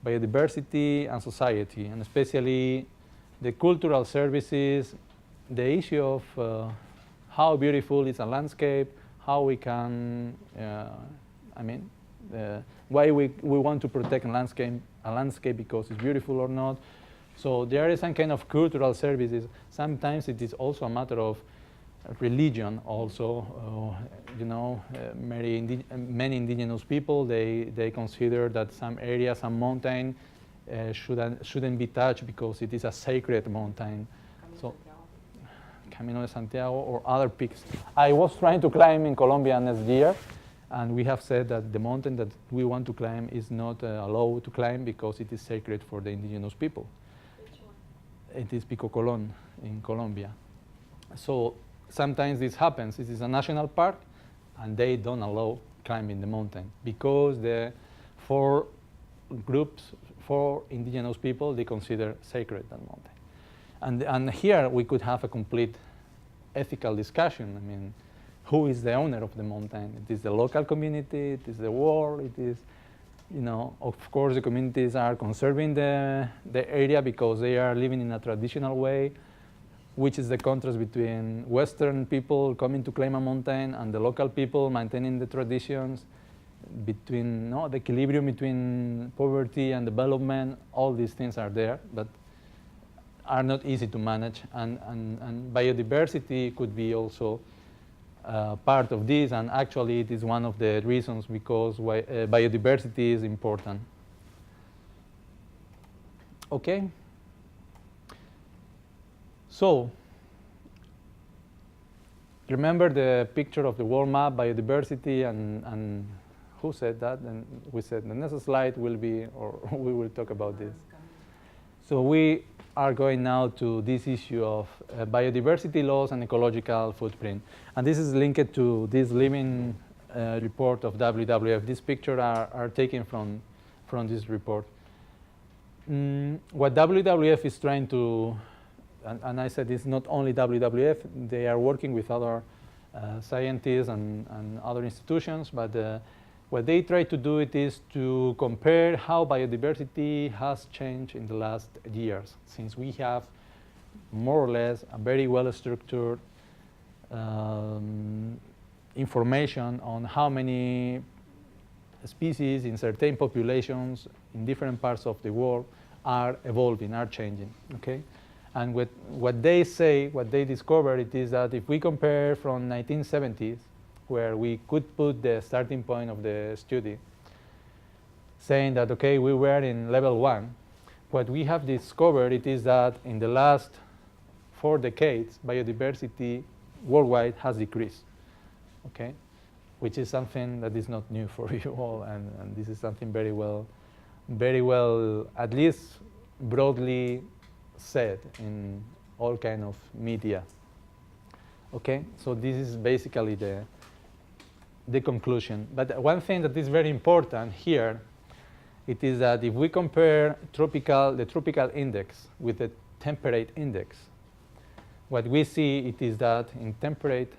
biodiversity and society, and especially the cultural services, the issue of how beautiful is a landscape, how we can, why we want to protect a landscape because it's beautiful or not. So there is some kind of cultural services. Sometimes it is also a matter of religion also. Many indigenous people, they consider that some area, some mountain shouldn't be touched because it is a sacred mountain. So Camino de Santiago or other peaks. I was trying to climb in Colombia next year, and we have said that the mountain that we want to climb is not allowed to climb because it is sacred for the indigenous people. Which one? It is Pico Colón in Colombia. So sometimes this happens. It is a national park, and they don't allow climbing the mountain because the four indigenous people, they consider sacred that mountain. And here we could have a complete ethical discussion. I mean, who is the owner of the mountain? It is the local community, it is the world, it is, of course the communities are conserving the area because they are living in a traditional way, which is the contrast between Western people coming to climb a mountain and the local people maintaining the traditions, between the equilibrium between poverty and development. All these things are there, but are not easy to manage, and biodiversity could be also part of this, and actually it is one of the reasons because biodiversity is important. Okay? So, remember the picture of the world map, biodiversity, and who said that? And we said the next slide will be, or we will talk about this. So we are going now to this issue of biodiversity loss and ecological footprint. And this is linked to this living report of WWF. These pictures are taken from this report. What WWF is trying to, and I said it's not only WWF, they are working with other scientists and other institutions, but what they try to do it is to compare how biodiversity has changed in the last years, since we have more or less a very well-structured information on how many species in certain populations in different parts of the world are evolving, are changing, okay? And what they say, what they discovered, it is that if we compare from 1970s, where we could put the starting point of the study, saying that, okay, we were in level 1, what we have discovered it is that in the last 4 decades, biodiversity worldwide has decreased, okay? Which is something that is not new for you all, and this is something very well, at least broadly said in all kind of media. Okay, so this is basically the conclusion. But one thing that is very important here, it is that if we compare the tropical index with the temperate index, what we see it is that in temperate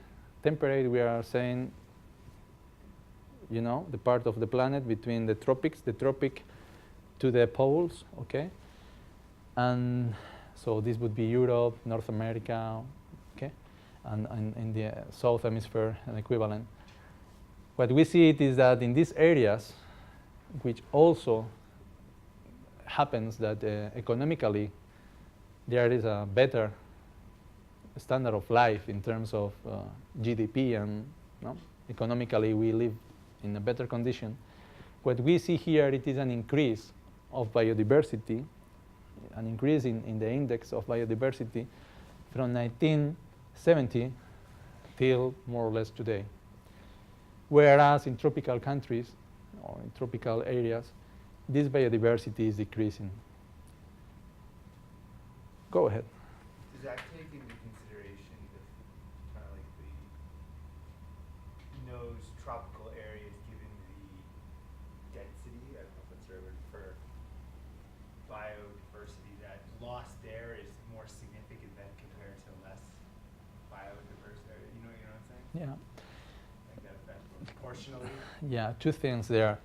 we are saying, you know, the part of the planet between the tropic to the poles, okay? And so this would be Europe, North America, okay? And in the South Hemisphere, an equivalent. What we see it is that in these areas, which also happens that economically there is a better standard of life in terms of GDP, and economically we live in a better condition. What we see here, it is an increase of biodiversity, an increase in the index of biodiversity from 1970 till more or less today. Whereas in tropical countries or in tropical areas, this biodiversity is decreasing. Go ahead. Does that take into consideration the kind of like those tropical areas, given the density, I don't know if that's the right word, for biodiversity, that loss there is more significant than compared to less biodiverse area? You know what I'm saying? Yeah. Like that proportionally? Yeah, two things there.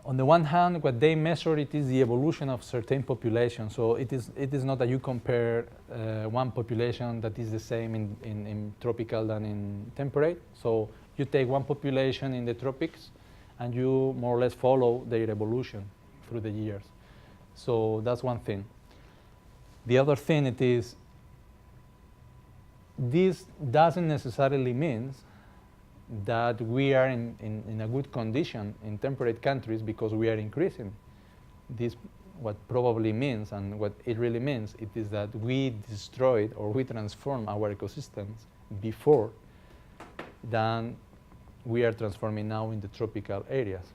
On the one hand, what they measure it is the evolution of certain populations. So it is not that you compare one population that is the same in tropical than in temperate. So you take one population in the tropics and you more or less follow their evolution through the years. So that's one thing. The other thing it is, this doesn't necessarily mean that we are in a good condition in temperate countries because we are increasing. This, what probably means, and what it really means, it is that we destroyed or we transformed our ecosystems before than we are transforming now in the tropical areas,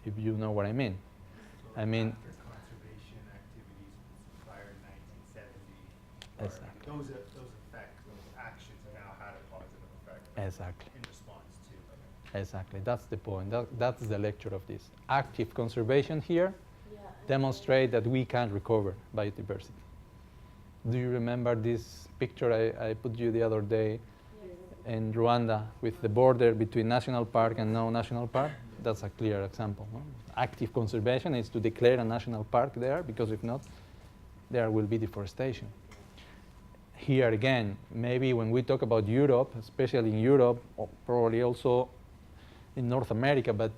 if you know what I mean. So I mean, after conservation activities prior to 1970, Exactly. those effects, those actions now had a positive effect. Exactly. In response to. Exactly, that's the point. That's the lecture of this. Active conservation here demonstrate that we can recover biodiversity. Do you remember this picture I put you the other day in Rwanda with the border between national park and no national park? That's a clear example. No? Active conservation is to declare a national park there, because if not, there will be deforestation. Here again, maybe when we talk about Europe, especially in Europe, or probably also in North America, but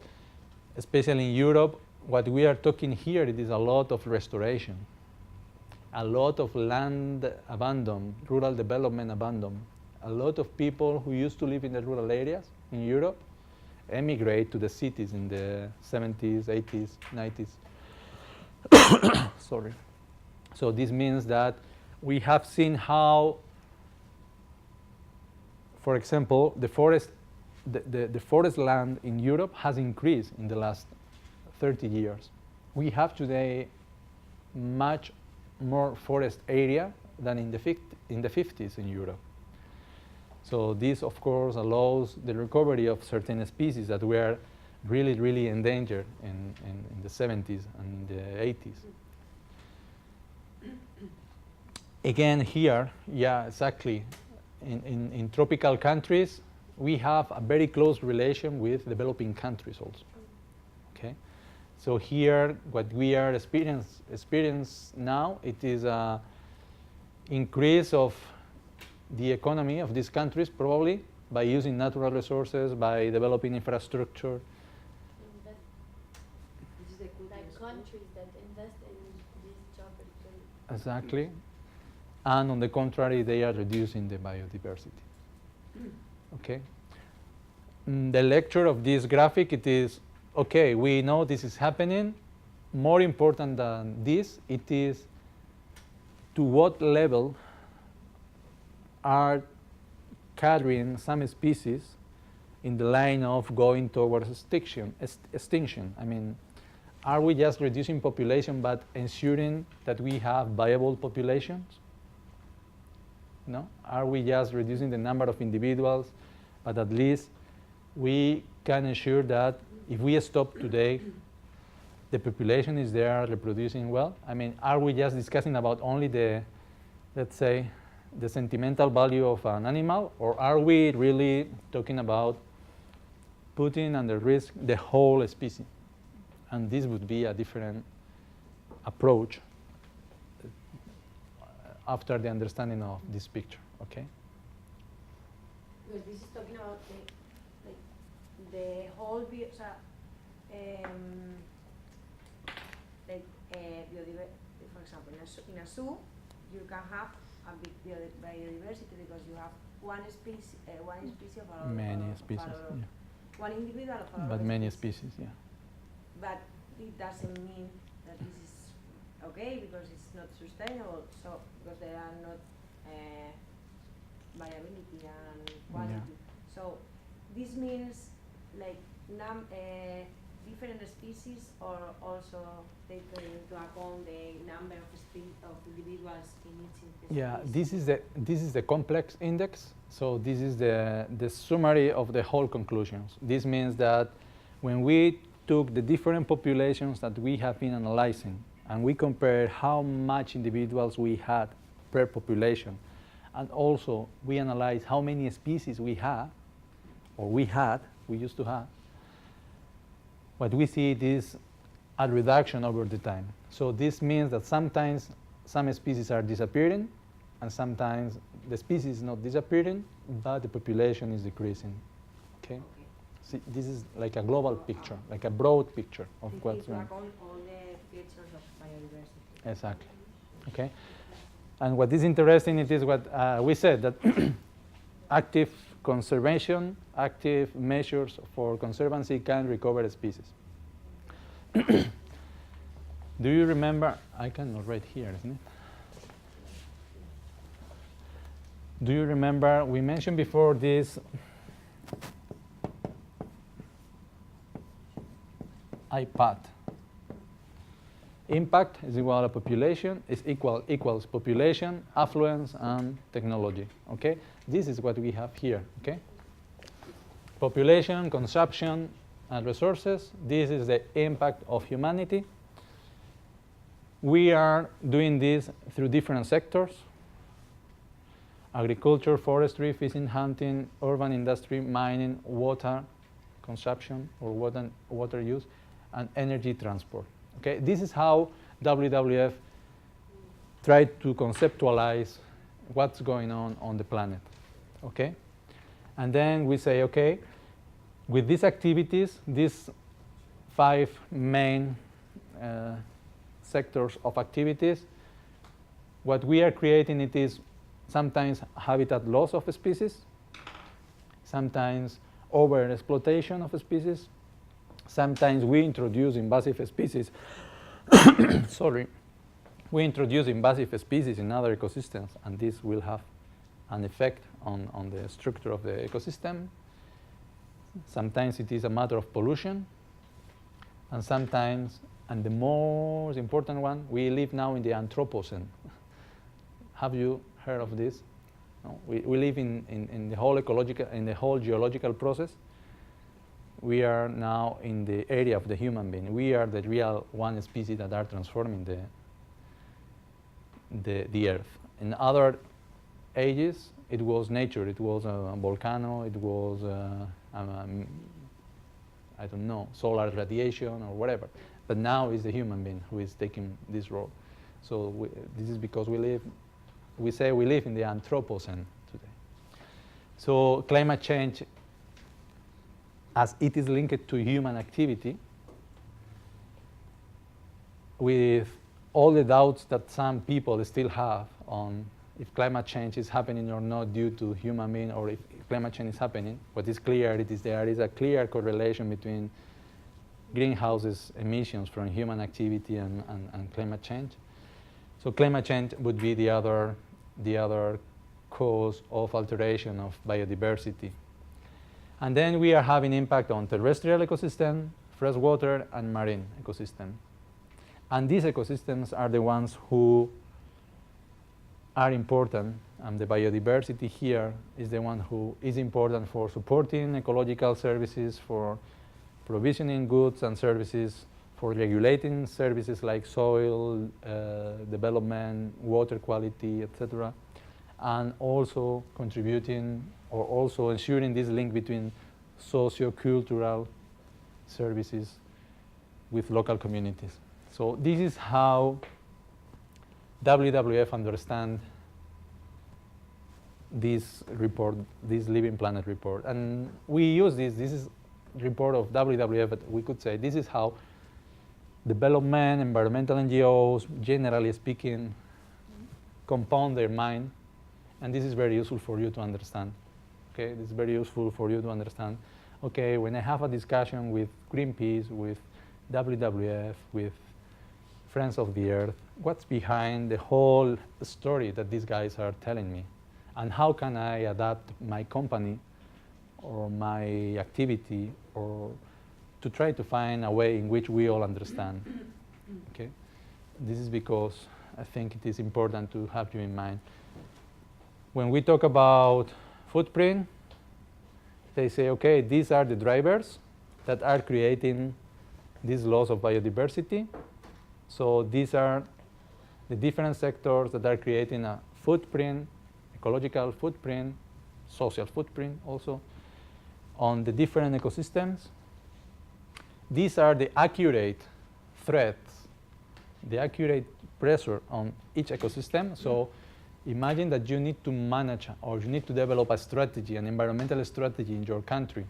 especially in Europe, what we are talking here, it is a lot of restoration, a lot of land abandoned, rural development abandoned. A lot of people who used to live in the rural areas in Europe emigrate to the cities in the 70s, 80s, 90s. Sorry. So this means that we have seen how, for example, the forest land in Europe has increased in the last 30 years. We have today much more forest area than in the 50s in Europe. So this, of course, allows the recovery of certain species that were really, really endangered in the 70s and the 80s. Again, here, yeah, exactly. In tropical countries, we have a very close relation with developing countries also. Okay, so here, what we are experience now, it is a increase of the economy of these countries, probably by using natural resources, by developing infrastructure. This is the good like countries that invest in this geographical. Exactly. And on the contrary, they are reducing the biodiversity. Okay. The lecture of this graphic, it is, okay, we know this is happening. More important than this, it is to what level are carrying some species in the line of going towards extinction. I mean, are we just reducing population but ensuring that we have viable populations? No? Are we just reducing the number of individuals, but at least we can ensure that if we stop today, the population is there reproducing well? I mean, are we just discussing about only the, let's say, the sentimental value of an animal, or are we really talking about putting under risk the whole species? And this would be a different approach after the understanding of this picture, okay? Because this is talking about the whole biodiversity. For example, in a zoo, you can have a big biodiversity because you have one species of a lot many of species, yeah. One individual of a lot But of many species, yeah. But it doesn't mean that this is okay because it's not sustainable. So because there are not variability and quality. Yeah. So this means like different species, or also take into account the number of individuals in each species. Yeah, this is the complex index. So this is the summary of the whole conclusions. This means that when we took the different populations that we have been analyzing and we compared how much individuals we had per population, and also we analyzed how many species we have, or we used to have, what we see is a reduction over the time. So this means that sometimes some species are disappearing, and sometimes the species is not disappearing, but the population is decreasing. Okay? See, this is like a global picture, like a broad picture of what's going on. All the features of biodiversity. Exactly. Okay? And what is interesting, it is what we said, that active conservation, active measures for conservancy can recover species. Do you remember, I cannot write here, isn't it? Do you remember, we mentioned before this iPad. Impact is equal to population, is equals population, affluence, and technology, okay? This is what we have here, okay? Population, consumption, and resources. This is the impact of humanity. We are doing this through different sectors: agriculture, forestry, fishing, hunting, urban industry, mining, water consumption or water use, and energy transport. Okay, this is how WWF tried to conceptualize what's going on the planet. Okay, and then we say, okay, with these activities, these 5 main sectors of activities, what we are creating, it is sometimes habitat loss of species, sometimes over-exploitation of species, sometimes we introduce invasive species. Sorry, we introduce invasive species in other ecosystems, and this will have an effect on the structure of the ecosystem. Sometimes it is a matter of pollution, and sometimes And the most important one, we live now in the Anthropocene. Have you heard of this? No? We live in the whole ecological, in the whole geological process. We are now in the area of the human being. We are the real one species that are transforming the Earth. In other ages, it was nature. It was a volcano. It was, I don't know, solar radiation or whatever. But now it's the human being who is taking this role. So this is because we say we live in the Anthropocene today. So climate change, as it is linked to human activity, with all the doubts that some people still have on if climate change is happening or not due to human being, or if climate change is happening, what is clear there is a clear correlation between greenhouse emissions from human activity and climate change. So climate change would be the other cause of alteration of biodiversity. And then we are having impact on terrestrial ecosystem, freshwater, and marine ecosystem. And these ecosystems are the ones who are important, and the biodiversity here is the one who is important for supporting ecological services, for provisioning goods and services, for regulating services like soil development, water quality, etc., and also contributing or also ensuring this link between socio-cultural services with local communities. So this is how WWF understands this report, this Living Planet report. And we use this is report of WWF, but we could say this is how development, environmental NGOs, generally speaking, compound their mind. And this is very useful for you to understand. Okay, this is very useful for you to understand. Okay, when I have a discussion with Greenpeace, with WWF, with Friends of the Earth, what's behind the whole story that these guys are telling me? And how can I adapt my company or my activity or to try to find a way in which we all understand? Okay, this is because I think it is important to have you in mind. When we talk about footprint, they say, okay, these are the drivers that are creating this loss of biodiversity. So these are the different sectors that are creating a footprint, ecological footprint, social footprint also, on the different ecosystems. These are the accurate threats, the accurate pressure on each ecosystem. So imagine that you need to manage or you need to develop a strategy, an environmental strategy in your country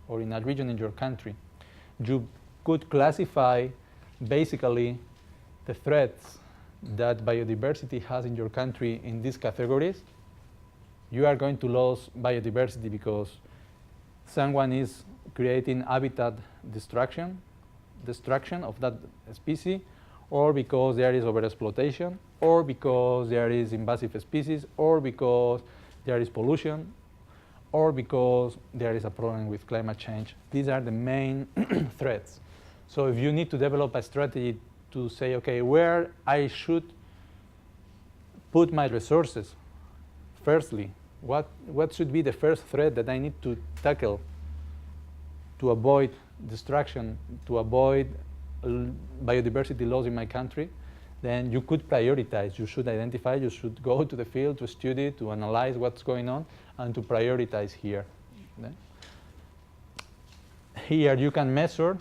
or in a region in your country. You could classify basically the threats that biodiversity has in your country in these categories. You are going to lose biodiversity because someone is creating habitat destruction of that species, or because there is overexploitation, or because there is invasive species, or because there is pollution, or because there is a problem with climate change. These are the main threats. So if you need to develop a strategy to say, okay, where I should put my resources, firstly, what should be the first threat that I need to tackle to avoid destruction, to avoid biodiversity loss in my country, then you could prioritize. You should identify, you should go to the field to study, to analyze what's going on, and to prioritize here. Here you can measure,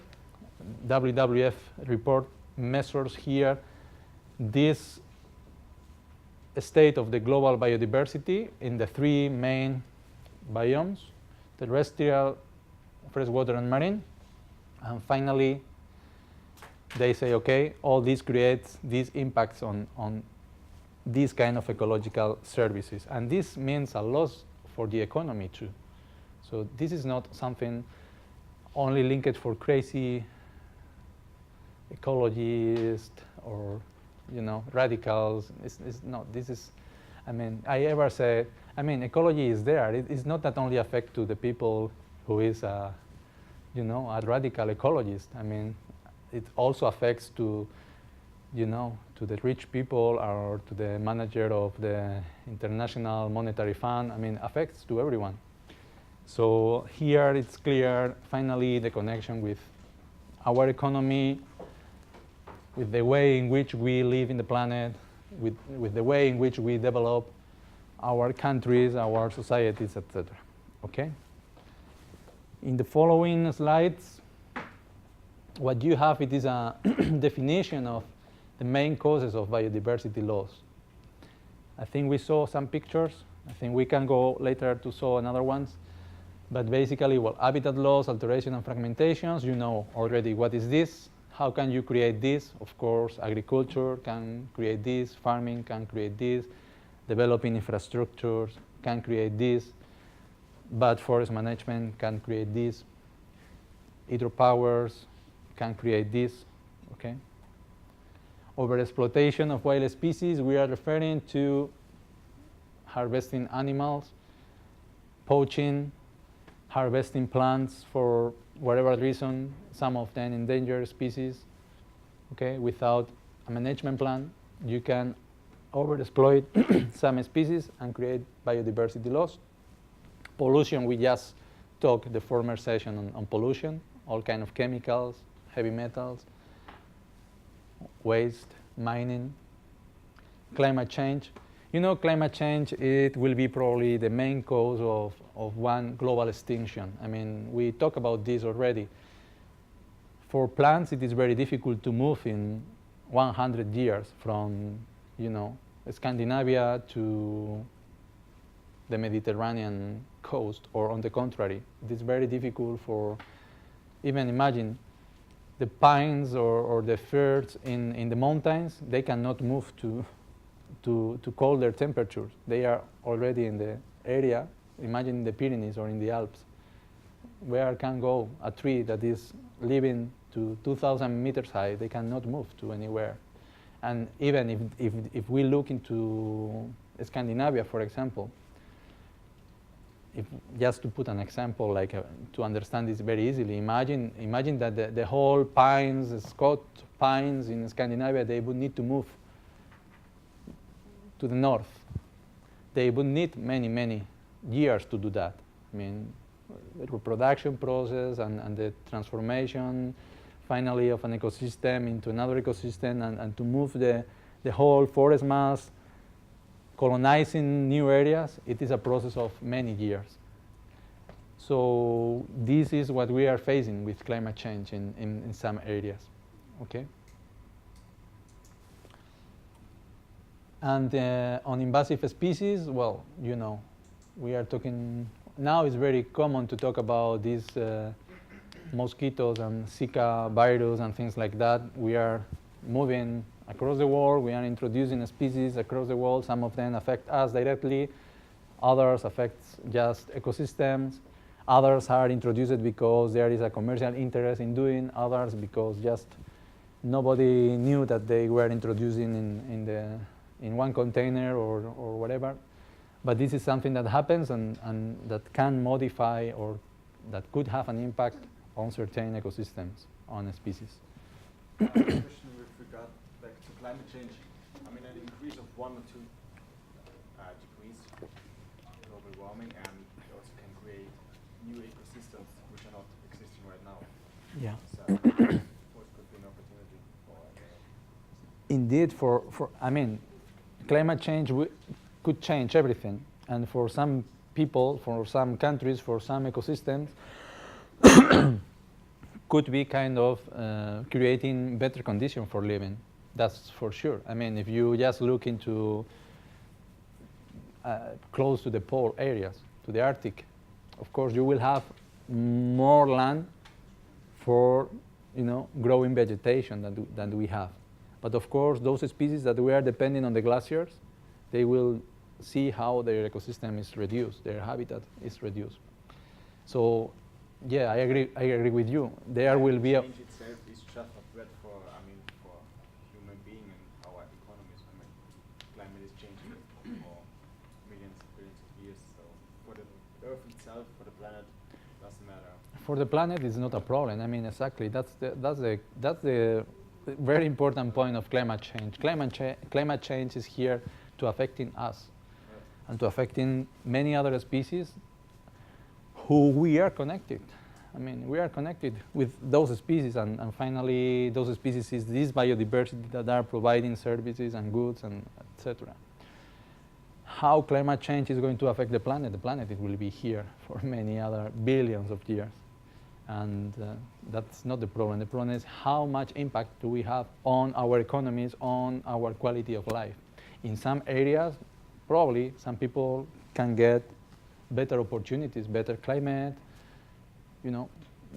WWF report measures here this state of the global biodiversity in the three main biomes: terrestrial, freshwater, and marine. And finally, they say, okay, all this creates these impacts on these kind of ecological services. And this means a loss for the economy too. So this is not something only linked for crazy ecologists or radicals. It's not. This is, ecology is there. It's not that only affect to the people who is a radical ecologist. it also affects to, you know, to the rich people or to the manager of the International Monetary Fund. I mean, affects to everyone. So here it's clear, finally, the connection with our economy, with the way in which we live in the planet, with the way in which we develop our countries, our societies, etc. Okay? In the following slides, what you have, it is a definition of the main causes of biodiversity loss. I think we saw some pictures. I think we can go later to show another ones. But basically, well, habitat loss, alteration, and fragmentations, you know already what is this. How can you create this? Of course, agriculture can create this, farming can create this, developing infrastructures can create this, but forest management can create this, hydropowers can create this, okay? Overexploitation of wild species, we are referring to harvesting animals, poaching, harvesting plants for whatever reason, some of them endangered species, okay? Without a management plan, you can overexploit some species and create biodiversity loss. Pollution, we just talked the former session on pollution, all kind of chemicals, heavy metals, waste, mining. Climate change. You know, climate change, it will be probably the main cause of one global extinction. I mean, we talked about this already. For plants, it is very difficult to move in 100 years from, you know, Scandinavia to the Mediterranean coast, or on the contrary. It is very difficult for, even imagine, the pines or the firs in the mountains, they cannot move to colder temperatures. They are already in the area, imagine in the Pyrenees or in the Alps. Where can go a tree that is living to 2,000 meters high? They cannot move to anywhere. And even if we look into Scandinavia, for example, just to put an example, like to understand this very easily, imagine that the whole pines, Scott pines in Scandinavia, they would need to move to the north. They would need many, many years to do that. I mean, the reproduction process and the transformation, finally, of an ecosystem into another ecosystem, and to move the whole forest mass, colonizing new areas, it is a process of many years. So this is what we are facing with climate change in some areas, okay? And on invasive species, well, you know, we are talking, now it's very common to talk about these mosquitoes and Zika virus and things like that. We are moving across the world. We are introducing species across the world. Some of them affect us directly. Others affect just ecosystems. Others are introduced because there is a commercial interest in doing. Others because just nobody knew that they were introducing in one container or whatever. But this is something that happens and that can modify or that could have an impact on certain ecosystems, on a species. Question with regard back to climate change. I mean, an increase of 1 or 2 degrees global warming, and it also can create new ecosystems which are not existing right now. Yeah. So, what could be an opportunity for? Indeed, I mean, climate change could change everything, and for some people, for some countries, for some ecosystems, could be kind of creating better conditions for living. That's for sure. I mean, if you just look into close to the pole areas, to the Arctic, of course you will have more land for, you know, growing vegetation than we have. But of course, those species that we are depending on the glaciers, they will see how their ecosystem is reduced, their habitat is reduced. So, yeah, I agree with you. There will be a change itself is just a threat for, I mean, for human being and our economies. I mean, climate is changing for millions, billions of years. So for the Earth itself, for the planet, doesn't matter. For the planet, it's not a problem. I mean, exactly. That's the very important point of climate change. Climate change is here to affecting us and to affecting many other species who we are connected. I mean, we are connected with those species, and finally, those species is this biodiversity that are providing services and goods and etc. How climate change is going to affect the planet? The planet, it will be here for many other billions of years. And that's not the problem. The problem is how much impact do we have on our economies, on our quality of life. In some areas, probably some people can get better opportunities, better climate. You know,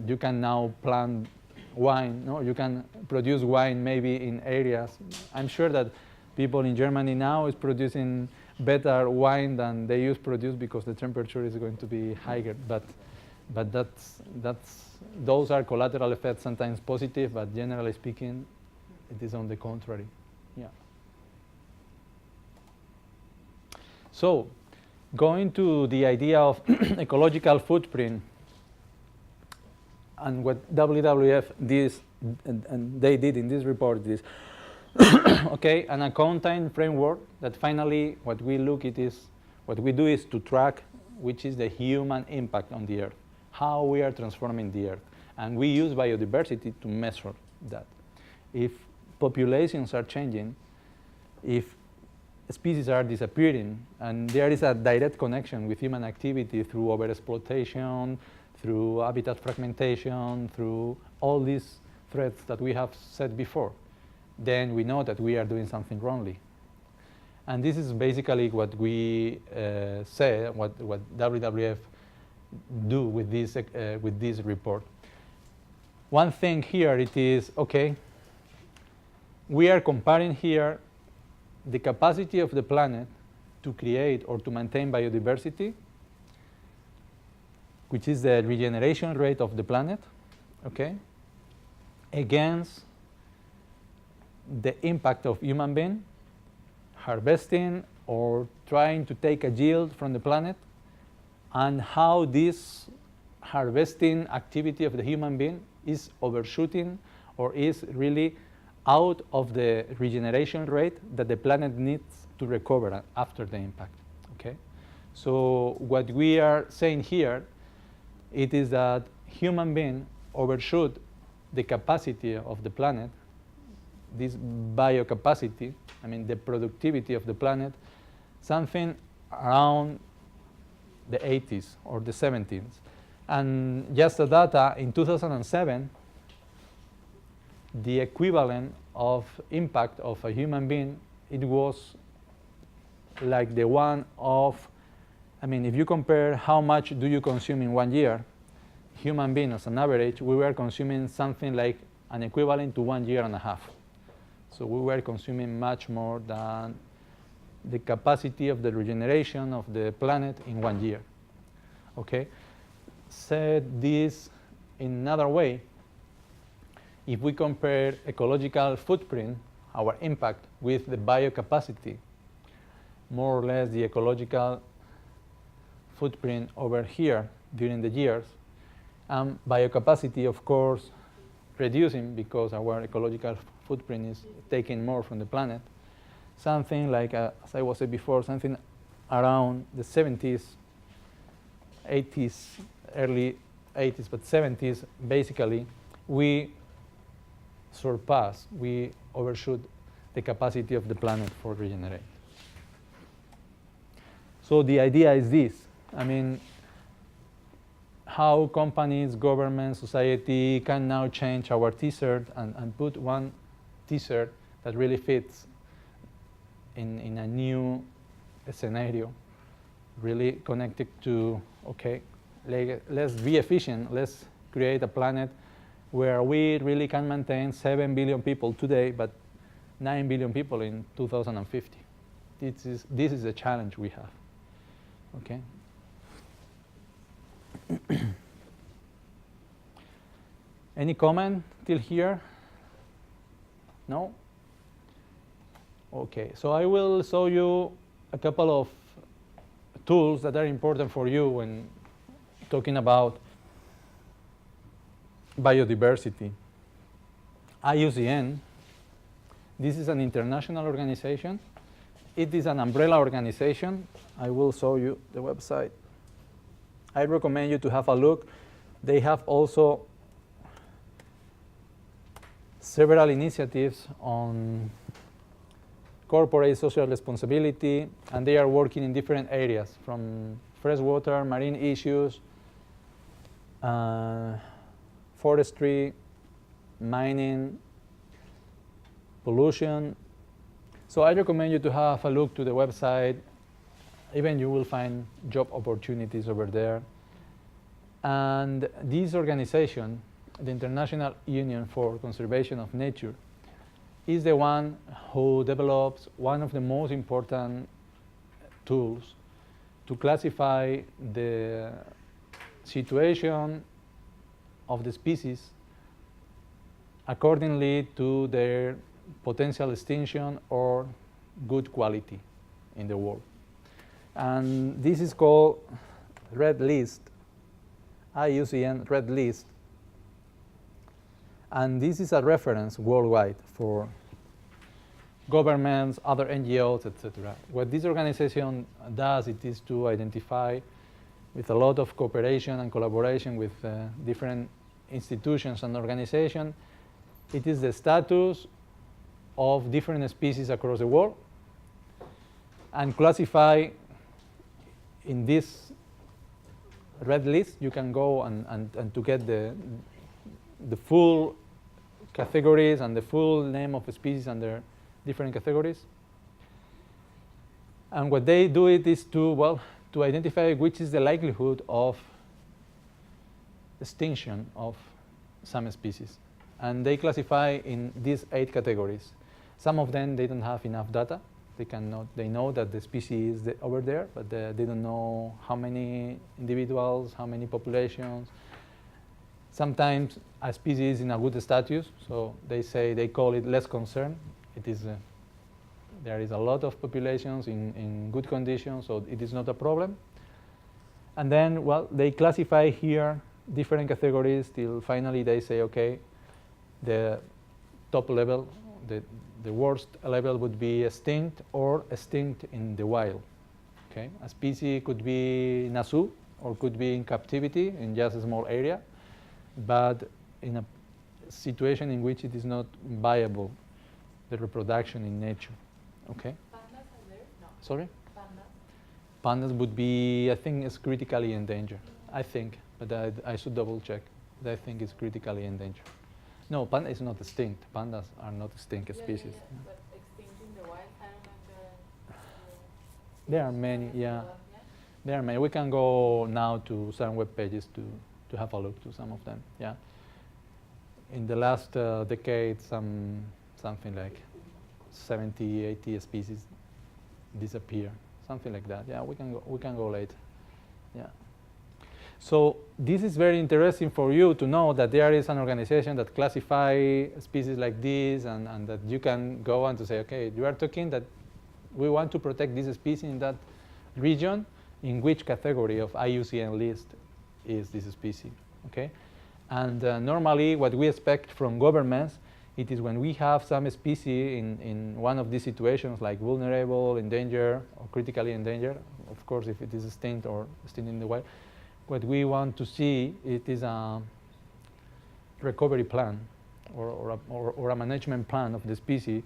you can now plant wine. No, you can produce wine maybe in areas. I'm sure that people in Germany now is producing better wine than they used to produce because the temperature is going to be higher. But those are collateral effects, sometimes positive, but generally speaking, it is on the contrary. Yeah. So, going to the idea of ecological footprint, and what WWF did, and they did in this report is, okay, an accounting framework that finally what we do is to track which is the human impact on the Earth, how we are transforming the Earth. And we use biodiversity to measure that. If populations are changing, if species are disappearing, and there is a direct connection with human activity through overexploitation, through habitat fragmentation, through all these threats that we have said before, then we know that we are doing something wrongly. And this is basically what we say, what WWF do with this report. One thing here, it is, okay, we are comparing here the capacity of the planet to create or to maintain biodiversity, which is the regeneration rate of the planet, okay, against the impact of human being harvesting or trying to take a yield from the planet, and how this harvesting activity of the human being is overshooting or is really out of the regeneration rate that the planet needs to recover after the impact. Okay? So what we are saying here, it is that human being overshoot the capacity of the planet, this biocapacity, I mean the productivity of the planet, something around the 80s or the 70s. And just the data, in 2007, the equivalent of impact of a human being, it was like the one of, I mean, if you compare how much do you consume in 1 year, human being as an average, we were consuming something like an equivalent to 1.5 years. So we were consuming much more than the capacity of the regeneration of the planet in 1 year. Okay? Said this in another way, if we compare ecological footprint, our impact, with the biocapacity, more or less the ecological footprint over here during the years, and biocapacity, of course, reducing because our ecological footprint is taking more from the planet, something like, as I was saying before, something around the 70s, 80s, early 80s, but 70s, basically, we overshoot the capacity of the planet for regenerate. So the idea is this. I mean, how companies, government, society can now change our t-shirt and put one t-shirt that really fits in a new scenario, really connected to, okay, let's be efficient, let's create a planet where we really can maintain 7 billion people today, but 9 billion people in 2050. This is a challenge we have, okay? Any comment till here? No? Okay, so I will show you a couple of tools that are important for you when talking about biodiversity. IUCN, this is an international organization. It is an umbrella organization. I will show you the website. I recommend you to have a look. They have also several initiatives on corporate social responsibility, and they are working in different areas, from freshwater, marine issues, forestry, mining, pollution. So I recommend you to have a look to the website. Even you will find job opportunities over there. And this organization, the International Union for Conservation of Nature, is the one who develops one of the most important tools to classify the situation of the species accordingly to their potential extinction or good quality in the world. And this is called Red List, IUCN Red List. And this is a reference worldwide for governments, other NGOs, etc. What this organization does, it is to identify, with a lot of cooperation and collaboration with different institutions and organizations, it is the status of different species across the world, and classify in this red list. You can go and to get the full categories and the full name of the species under different categories. And what they do it is to, well, to identify which is the likelihood of extinction of some species. And they classify in these 8 categories. Some of them, they don't have enough data. They know that the species is over there, but they don't know how many individuals, how many populations. Sometimes a species is in a good status, so they call it less concern. It is, there is a lot of populations in good conditions, so it is not a problem. And then, well, they classify here different categories till finally they say, okay, the top level, the worst level would be extinct or extinct in the wild. Okay, a species could be in a zoo or could be in captivity in just a small area, but in a situation in which it is not viable, the reproduction in nature. Okay. Pandas are there? No. Sorry? Pandas? Pandas would be, I think, is critically endangered. I think, but I should double check. But I think it's critically endangered. No, panda is not extinct. Pandas are not extinct species. Yeah. But extinct in the wild, I don't know There are many, yeah. There are many. We can go now to some web pages to have a look to some of them. Yeah. In the last decade, something like 70, 80 species disappear, something like that. Yeah, we can go later. Yeah. So this is very interesting for you to know that there is an organization that classifies species like this, and that you can go and to say, okay, you are talking that we want to protect this species in that region. In which category of IUCN list is this species? Okay, and normally what we expect from governments, it is when we have some species in one of these situations, like vulnerable, endangered, or critically endangered. Of course, if it is extinct or extinct in the wild. What we want to see, it is a recovery plan or a management plan of the species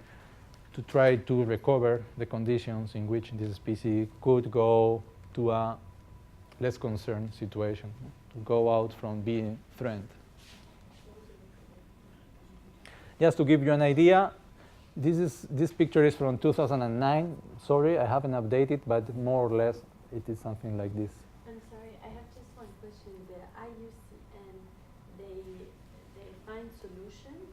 to try to recover the conditions in which this species could go to a less concerned situation, to go out from being threatened. Just to give you an idea, this picture is from 2009. Sorry, I haven't updated, but more or less it is something like this. I'm sorry, I have just one question. The IUCN, they find solutions?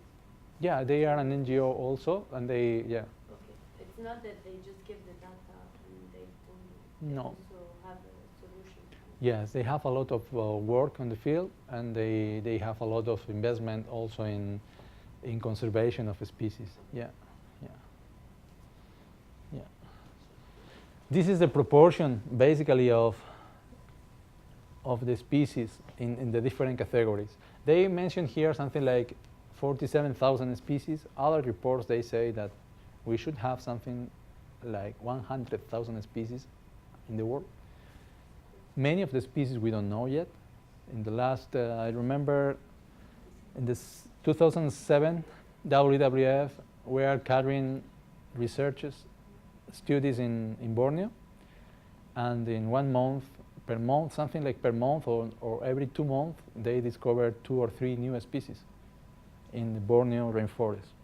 Yeah, they are an NGO also, and they, yeah. Okay, it's not that they just give the data and they don't No. also have a solution. Yes, they have a lot of work on the field, and they have a lot of investment also in conservation of species. Yeah, yeah, yeah. This is the proportion, basically, of of the species in the different categories. They mention here something like 47,000 species. Other reports, they say that we should have something like 100,000 species in the world. Many of the species we don't know yet. In the last, I remember in this 2007, WWF were carrying researches, studies in Borneo, and in 1 month, per month, something like per month or every 2 months, they discovered 2 or 3 new species in the Borneo rainforest.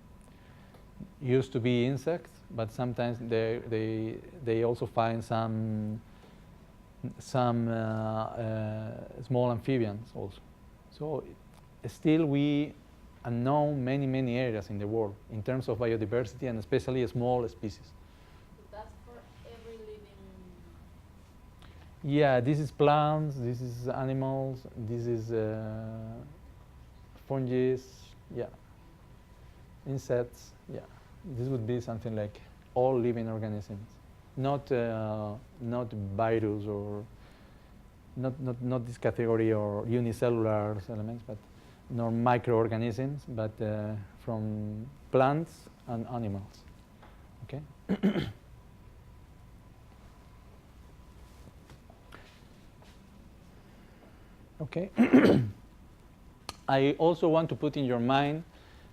Used to be insects, but sometimes they also find some small amphibians also. So still we unknown many areas in the world in terms of biodiversity and especially small species. That's for every living. Yeah, this is plants, this is animals, this is fungi, yeah, insects, yeah. This would be something like all living organisms, not virus or not this category or unicellular elements, but nor microorganisms, but from plants and animals. Okay. Okay. I also want to put in your mind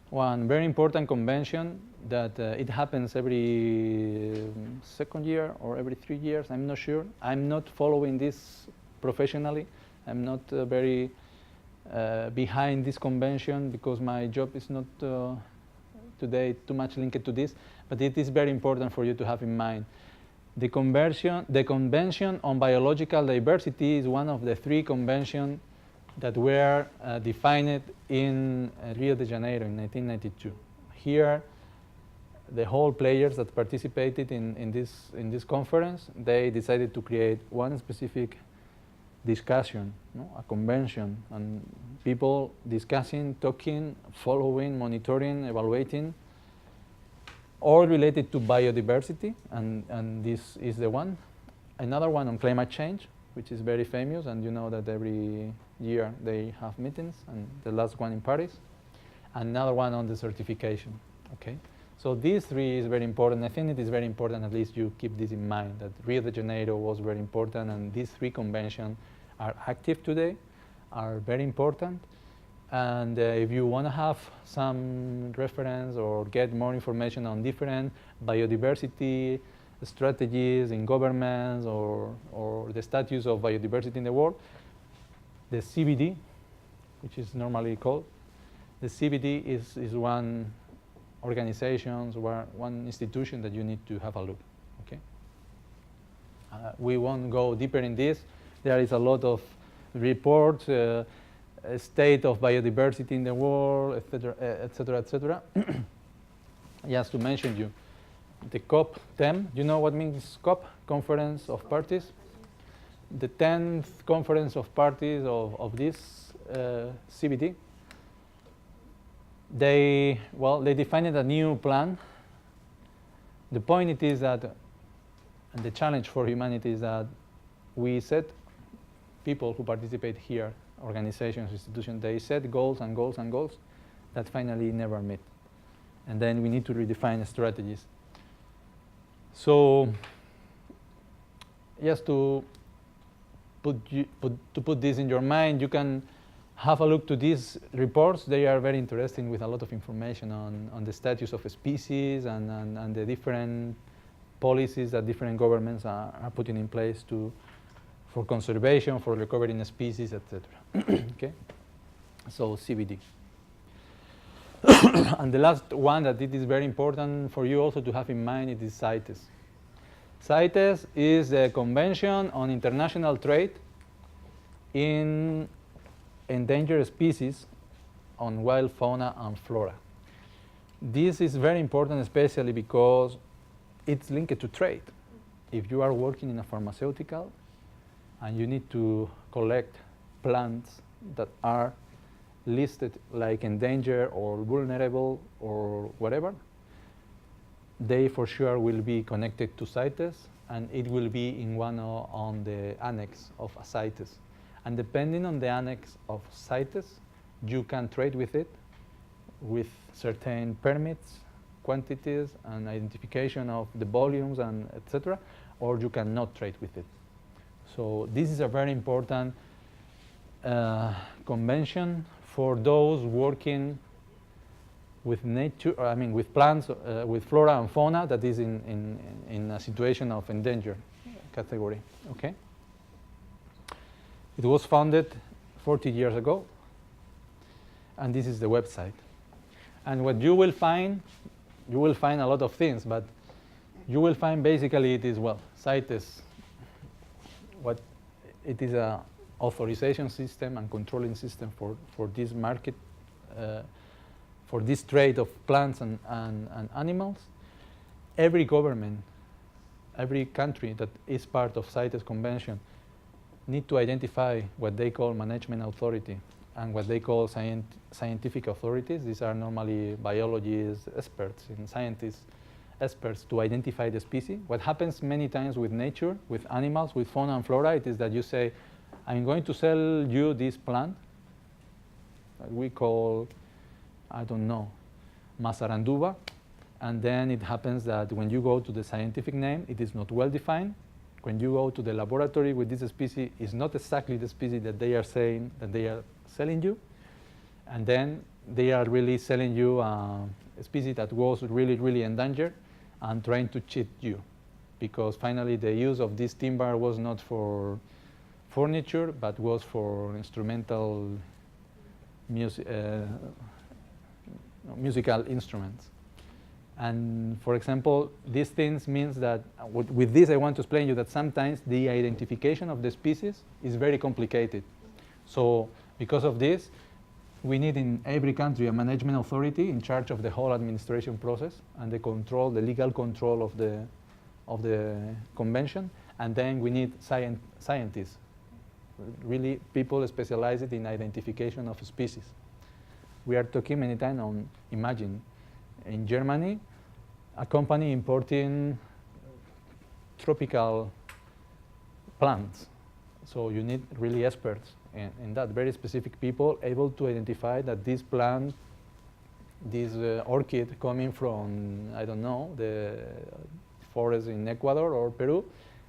one very important convention that it happens every 2nd year or every 3 years. I'm not sure. I'm not following this professionally. I'm not very behind this convention because my job is not today too much linked to this, but it is very important for you to have in mind. The Convention on Biological Diversity is one of the 3 conventions that were defined in Rio de Janeiro in 1992. Here, the whole players that participated in this conference, they decided to create one specific discussion, a convention, and people discussing, talking, following, monitoring, evaluating, all related to biodiversity, and this is the one. Another one on climate change, which is very famous, and you know that every year they have meetings, and the last one in Paris. Another one on the certification, okay? So these 3 is very important. I think it is very important, at least you keep this in mind, that Rio de Janeiro was very important, and these 3 conventions are active today, are very important. And if you want to have some reference or get more information on different biodiversity strategies in governments or the status of biodiversity in the world, the CBD, which is normally called, the CBD is one organization, one institution that you need to have a look, okay? We won't go deeper in this. There is a lot of reports, state of biodiversity in the world, etc., etc., etc. Just to mention you, the COP10, you know what means COP, Conference of Parties? The 10th Conference of Parties of this CBD, they defined a new plan. The point is that, and the challenge for humanity is that we set people who participate here, organizations, institutions, they set goals and goals and goals that finally never met. And then we need to redefine strategies. So just to put this in your mind, you can have a look to these reports. They are very interesting with a lot of information on the status of a species and the different policies that different governments are putting in place for conservation, for recovering species, etc. Okay? So CBD. And the last one that it is very important for you also to have in mind, it is CITES. CITES is the Convention on International Trade in Endangered Species on Wild Fauna and Flora. This is very important, especially because it's linked to trade. If you are working in a pharmaceutical and you need to collect plants that are listed like endangered or vulnerable or whatever, they for sure will be connected to CITES, and it will be in one on the annex of a CITES. And depending on the annex of CITES, you can trade with it with certain permits, quantities, and identification of the volumes, and etc., or you cannot trade with it. So this is a very important convention for those working with nature, I mean with plants, with flora and fauna that is in a situation of endangered category, okay? It was founded 40 years ago, and this is the website. And what you will find a lot of things, but you will find basically it is, well, CITES, what it is a authorization system and controlling system for this market, for this trade of plants and animals. Every government, every country that is part of CITES convention need to identify what they call management authority and what they call scientific authorities. These are normally biologists, experts in scientists, experts to identify the species. What happens many times with nature, with animals, with fauna and flora, it is that you say, I'm going to sell you this plant that we call, I don't know, Masaranduba, and then it happens that when you go to the scientific name, it is not well defined. When you go to the laboratory with this species, it's not exactly the species that they are saying that they are selling you, and then they are really selling you a species that was really, really endangered and trying to cheat you, because finally the use of this timber was not for furniture, but was for instrumental musical instruments. And for example, these things means that, with this I want to explain you that sometimes the identification of the species is very complicated. So because of this, we need in every country a management authority in charge of the whole administration process and the control, the legal control of the convention. And then we need scientists, really people specialized in identification of species. We are talking many times on, imagine, in Germany, a company importing tropical plants. So you need really experts in that, very specific people able to identify that this plant, this orchid coming from, I don't know, the forest in Ecuador or Peru,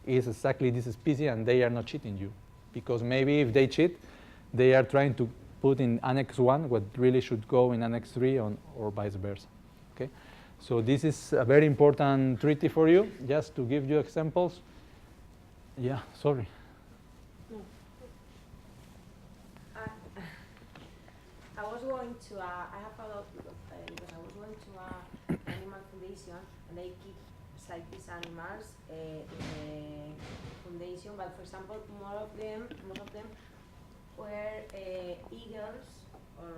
is exactly this species, and they are not cheating you. Because maybe if they cheat, they are trying to put in Annex 1 what really should go in Annex 3 or vice versa. Okay? So this is a very important treaty for you, just to give you examples. Yeah, sorry. I was going to, I have a lot because I was going to an animal foundation, and they keep these animals in the foundation, but for example, most of them were eagles or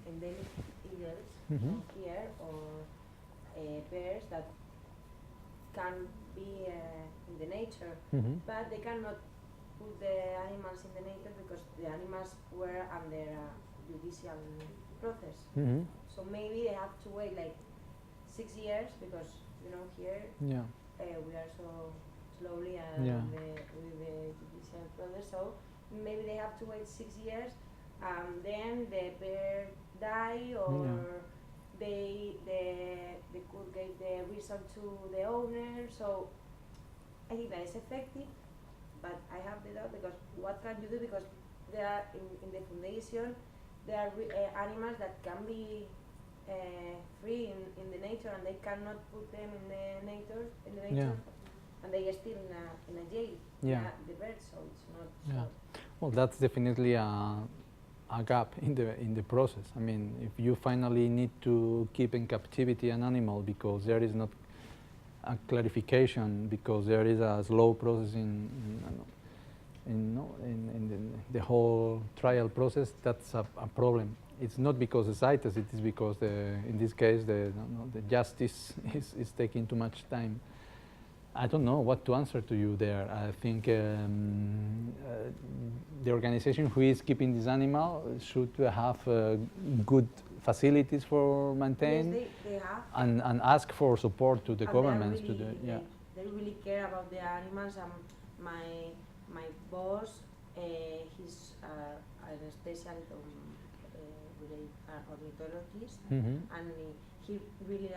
endemic eagles here, or bears that can be in the nature, but they cannot put the animals in the nature because the animals were under a judicial process. So maybe they have to wait like 6 years because, you know, here we are so slowly with the judicial process. So maybe they have to wait 6 years, then the bear die, or they could give the result to the owner. So I think that is effective, but I have the doubt because what can you do? Because there are in the foundation there are animals that can be free in the nature, and they cannot put them in the nature, and they are still in a jail. The birds, so it's not. So Well, that's definitely a gap in the process. I mean, if you finally need to keep in captivity an animal because there is not a clarification, because there is a slow process in the whole trial process, that's a problem. It's not because of CITES, it is because in this case the justice is taking too much time. I don't know what to answer to you there. I think the organization who is keeping this animal should have good facilities for maintain, yes, they have. and ask for support to the And governments. They really care about the animals. My boss he's an special ornithologist, Mhm. and he really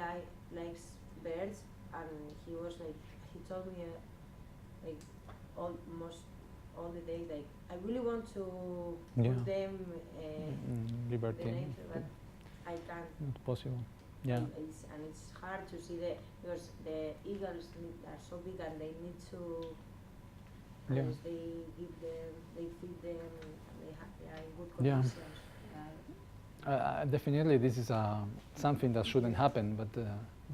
likes birds, and he was like, he told me like almost all the day, like, I really want to Yeah. put them the Liberty. nature, but I can't. Not possible. Yeah. And it's hard to see because the eagles are so big and they need to, Yeah. unless they give them, they feed them, and they are in good Yeah. conditions. Definitely, this is something that shouldn't happen,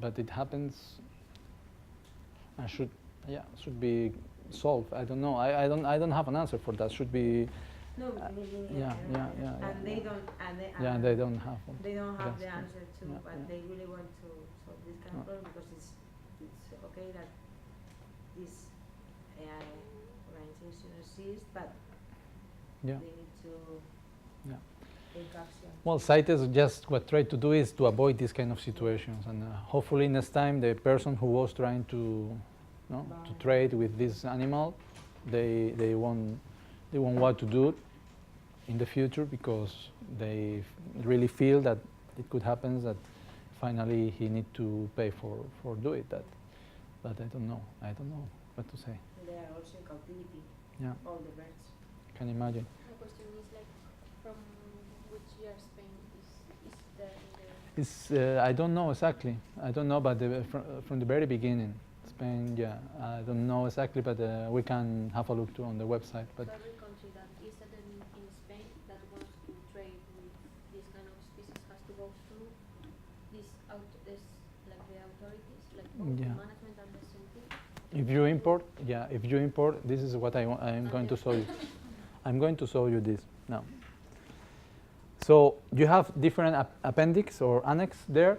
but it happens. And should be solved. I don't know. I don't have an answer for that. Should be. No, Yeah. and they don't, Yeah, they don't have one. they don't have That's the true. answer to, Yeah, but yeah. they really want to solve this kind of Yeah. problem because it's okay that this organization exists, but Yeah. they need to Yeah. take action. Well, CITES just what try to do is to avoid these kind of situations, and hopefully next time the person who was trying to trade with this animal, they won't want to do it in the future because they really feel that it could happen that finally he need to pay for do it that. But I don't know what to say. They are also in captivity, Yeah, all the birds. can imagine. My question is like, from which year Spain is there in the It's, I don't know exactly. I don't know, but from the very beginning, Spain. Yeah, I don't know exactly, but we can have a look too on the website. But so every country that is in Spain that wants to trade with this kind of species has to go through this like the authorities, like both Yeah. the management and the same. if you import, this is what I'm going to show you. I'm going to show you this now. So you have different appendix or annex there.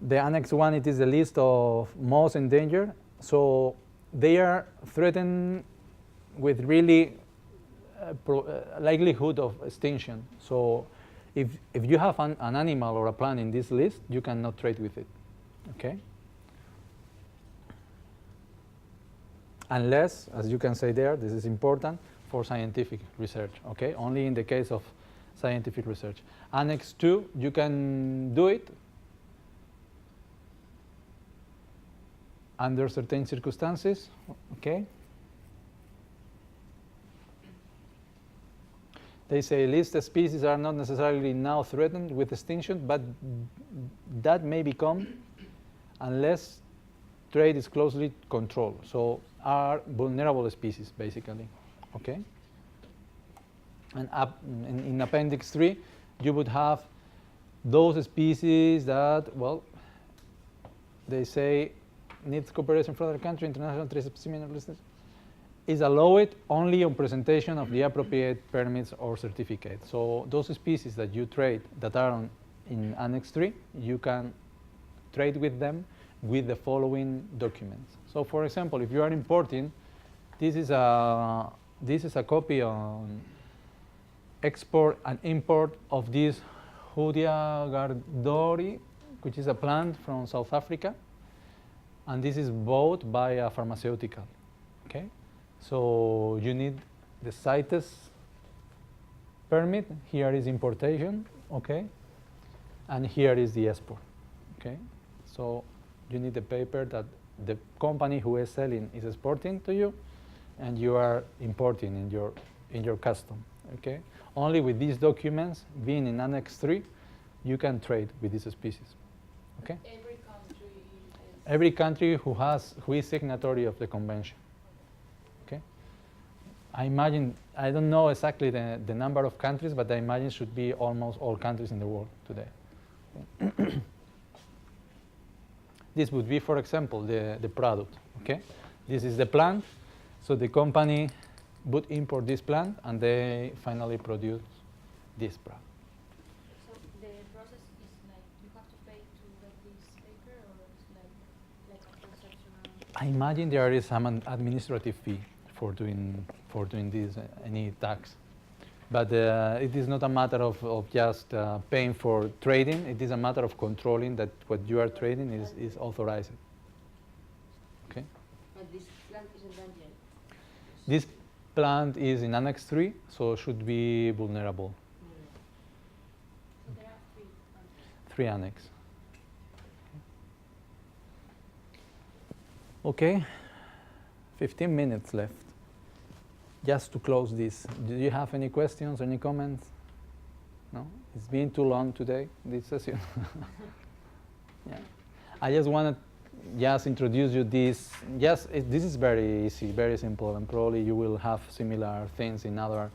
The annex 1, it is the list of most endangered. So they are threatened with really likelihood of extinction. So if you have an animal or a plant in this list, you cannot trade with it, okay? Unless, as you can say there, this is important for scientific research, okay? Only in the case of scientific research. Annex 2, you can do it under certain circumstances, okay? They say list species are not necessarily now threatened with extinction, but that may become unless trade is closely controlled. So are vulnerable species, basically, okay? And in Appendix 3, you would have those species that, well, they say needs cooperation from other country, international trade specimen lists, is allowed only on presentation of the appropriate permits or certificates. So those species that you trade that are in Annex 3, you can trade with them with the following documents. So for example, if you are importing, this is a copy on export and import of this Hoodia gardori, which is a plant from South Africa. And this is bought by a pharmaceutical, okay? So you need the CITES permit. Here is importation, okay? And here is the export, okay? So you need the paper that the company who is selling is exporting to you, and you are importing in your custom, okay? Only with these documents, being in Annex 3, you can trade with these species, okay? Every country who is signatory of the convention. Okay, I imagine, I don't know exactly the number of countries, but I imagine it should be almost all countries in the world today. Okay. This would be, for example, the product. Okay, this is the plant. So the company would import this plant, and they finally produce this product. So the process is like you have to pay to get this paper, or it's like a transactional? I imagine there is some administrative fee for doing this, any tax. But it is not a matter of just paying for trading. It is a matter of controlling that what you are trading is authorized. Okay. But this plant is endangered. This plant is in Annex 3, so should be vulnerable. So there are three. 3 annex. Okay, 15 minutes left. Just to close this, do you have any questions, any comments? No? It's been too long today, this session. Yeah. I just want to just introduce you this. This is very easy, very simple, and probably you will have similar things in other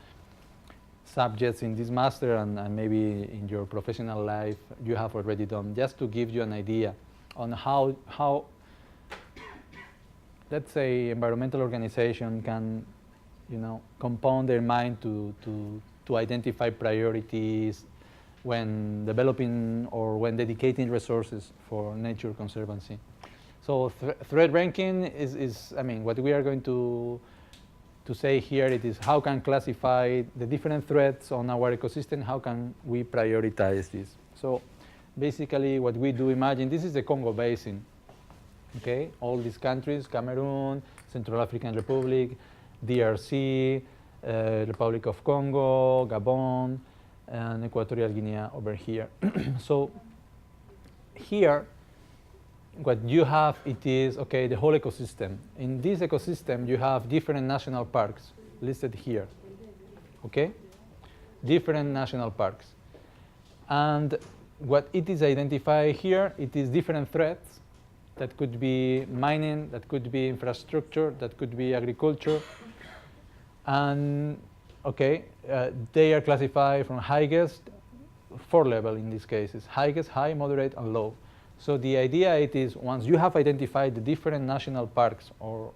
subjects in this master and maybe in your professional life you have already done, just to give you an idea on how let's say environmental organization can, you know, compound their mind to identify priorities when developing or when dedicating resources for nature conservancy. So threat ranking is, I mean, what we are going to say here, it is how can classify the different threats on our ecosystem, how can we prioritize this. So basically what we do, imagine this is the Congo Basin, okay? All these countries, Cameroon, Central African Republic, DRC, Republic of Congo, Gabon, and Equatorial Guinea over here. So here, what you have, it is, okay, the whole ecosystem. In this ecosystem, you have different national parks listed here, okay? Different national parks. And what it is identified here, it is different threats that could be mining, that could be infrastructure, that could be agriculture. And, okay, they are classified from highest, 4 level in these cases, highest, high, moderate, and low. So the idea it is once you have identified the different national parks or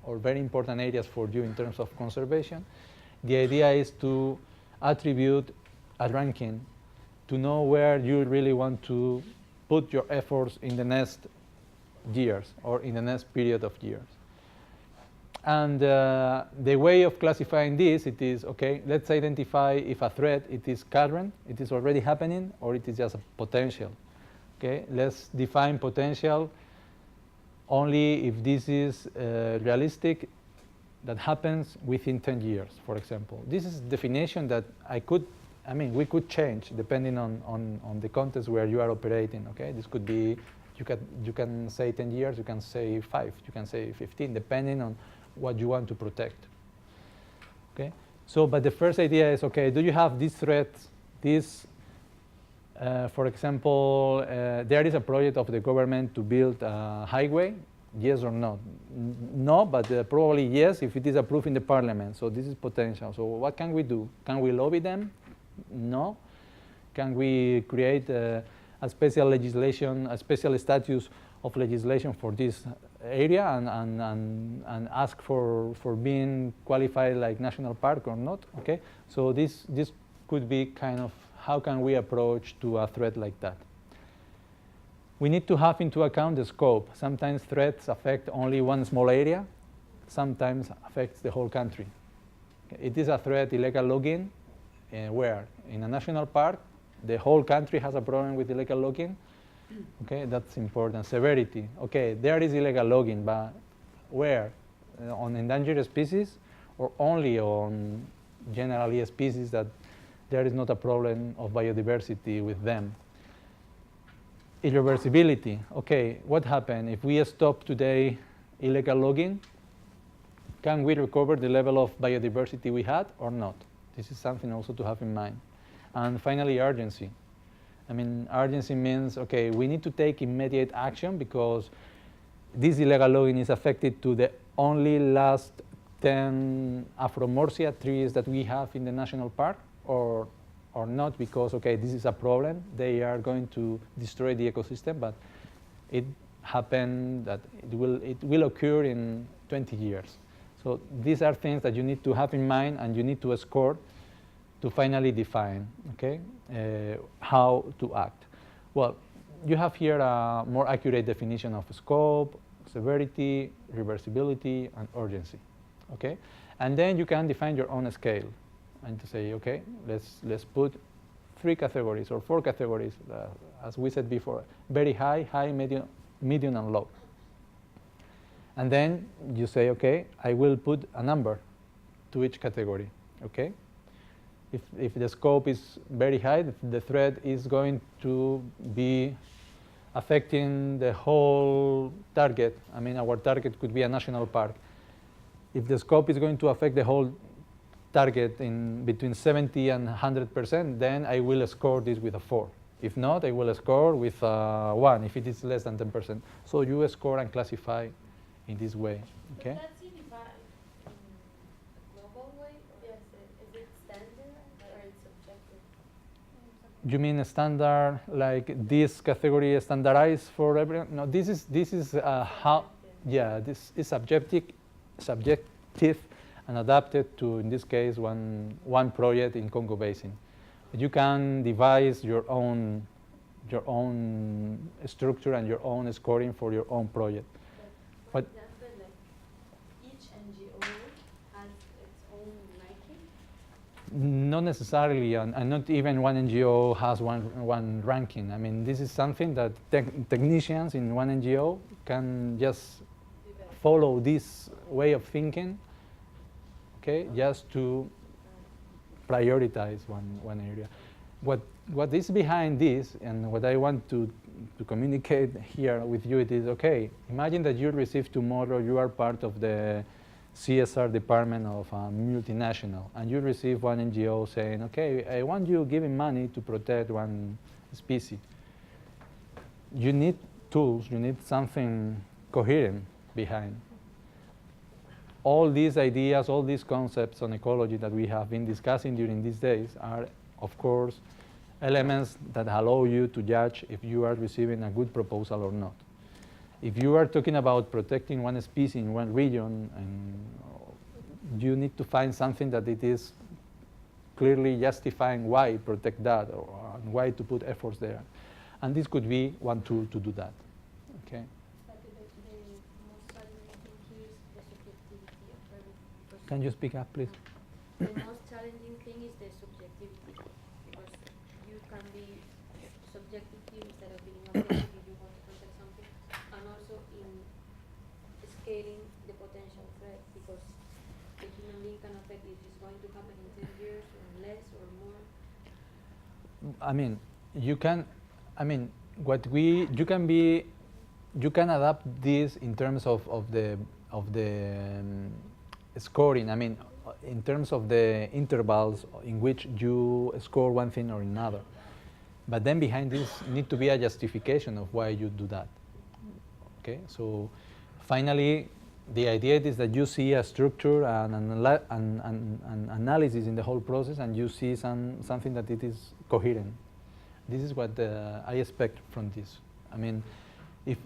very important areas for you in terms of conservation, the idea is to attribute a ranking to know where you really want to put your efforts in the next years or in the next period of years. And the way of classifying this, it is, okay, let's identify if a threat, it is current, it is already happening, or it is just a potential. Okay, let's define potential only if this is realistic, that happens within 10 years, for example. This is a definition that we could change depending on the context where you are operating, okay? This could be, you can say 10 years, you can say 5, you can say 15, depending on what you want to protect, okay? So, but the first idea is, okay, do you have these threats, for example, there is a project of the government to build a highway, yes or no? No, but probably yes if it is approved in the parliament. So this is potential. So what can we do? Can we lobby them? No. Can we create a special legislation, a special status of legislation for this area and ask for being qualified like national park or not? Okay. So this could be kind of how can we approach to a threat like that. We need to have into account the scope. Sometimes threats affect only one small area, sometimes affects the whole country. Okay. It is a threat, illegal logging, where? In a national park, the whole country has a problem with illegal logging. Okay, that's important. Severity. Okay, there is illegal logging, but where? On endangered species or only on generally species that there is not a problem of biodiversity with them? Irreversibility. Okay, what happened? If we stop today illegal logging, can we recover the level of biodiversity we had or not? This is something also to have in mind. And finally, urgency. I mean, urgency means, okay, we need to take immediate action because this illegal logging is affected to the only last 10 Afromorsia trees that we have in the national park, or not, because, okay, this is a problem. They are going to destroy the ecosystem, but it happened that it will occur in 20 years. So these are things that you need to have in mind and you need to score to finally define, okay, how to act. Well, you have here a more accurate definition of scope, severity, reversibility, and urgency, okay? And then you can define your own scale and to say, okay, let's put 3 categories or 4 categories, as we said before, very high, medium, and low. And then you say, okay, I will put a number, to each category, okay? If the scope is very high, the threat is going to be affecting the whole target. I mean, our target could be a national park. If the scope is going to affect the whole target in between 70 and 100%, then I will score this with a 4. If not, I will score with a 1 if it is less than 10%. So you score and classify in this way, okay? But that's unified in a global way? Yes, is it standard or it's subjective? You mean a standard, like this category is standardized for everyone? No, this is how, yeah, this is subjective and adapted to, in this case, one project in Congo Basin. You can devise your own structure and your own scoring for your own project. For But example, like each NGO has its own ranking. not necessarily, and not even one NGO has one ranking. I mean, this is something that technicians in one NGO can just follow this way of thinking, okay, just to prioritize one area. What is behind this, and what I want to communicate here with you, it is, okay, imagine that you receive tomorrow, you are part of the CSR department of a multinational, and you receive one NGO saying, okay, I want you giving money to protect one species. You need tools, you need something coherent behind. All these ideas, all these concepts on ecology that we have been discussing during these days are, of course, elements that allow you to judge if you are receiving a good proposal or not. If you are talking about protecting one species in one region, and you need to find something that it is clearly justifying why protect that, or why to put efforts there. And this could be one tool to do that, okay? But the most challenging thing here is the subjectivity of everything. Can you speak up, please? The most challenging thing is the subjectivity, because you can be subjective here instead of being objective if you want to protect something, and also in scaling the potential threat, because the human being can affect if it's going to happen in 10 years or less or more. I mean, you can adapt this in terms of the scoring. I mean, in terms of the intervals in which you score one thing or another. But then behind this need to be a justification of why you do that. Okay, so finally, the idea is that you see a structure and an analysis in the whole process, and you see something that it is coherent. This is what I expect from this. I mean, if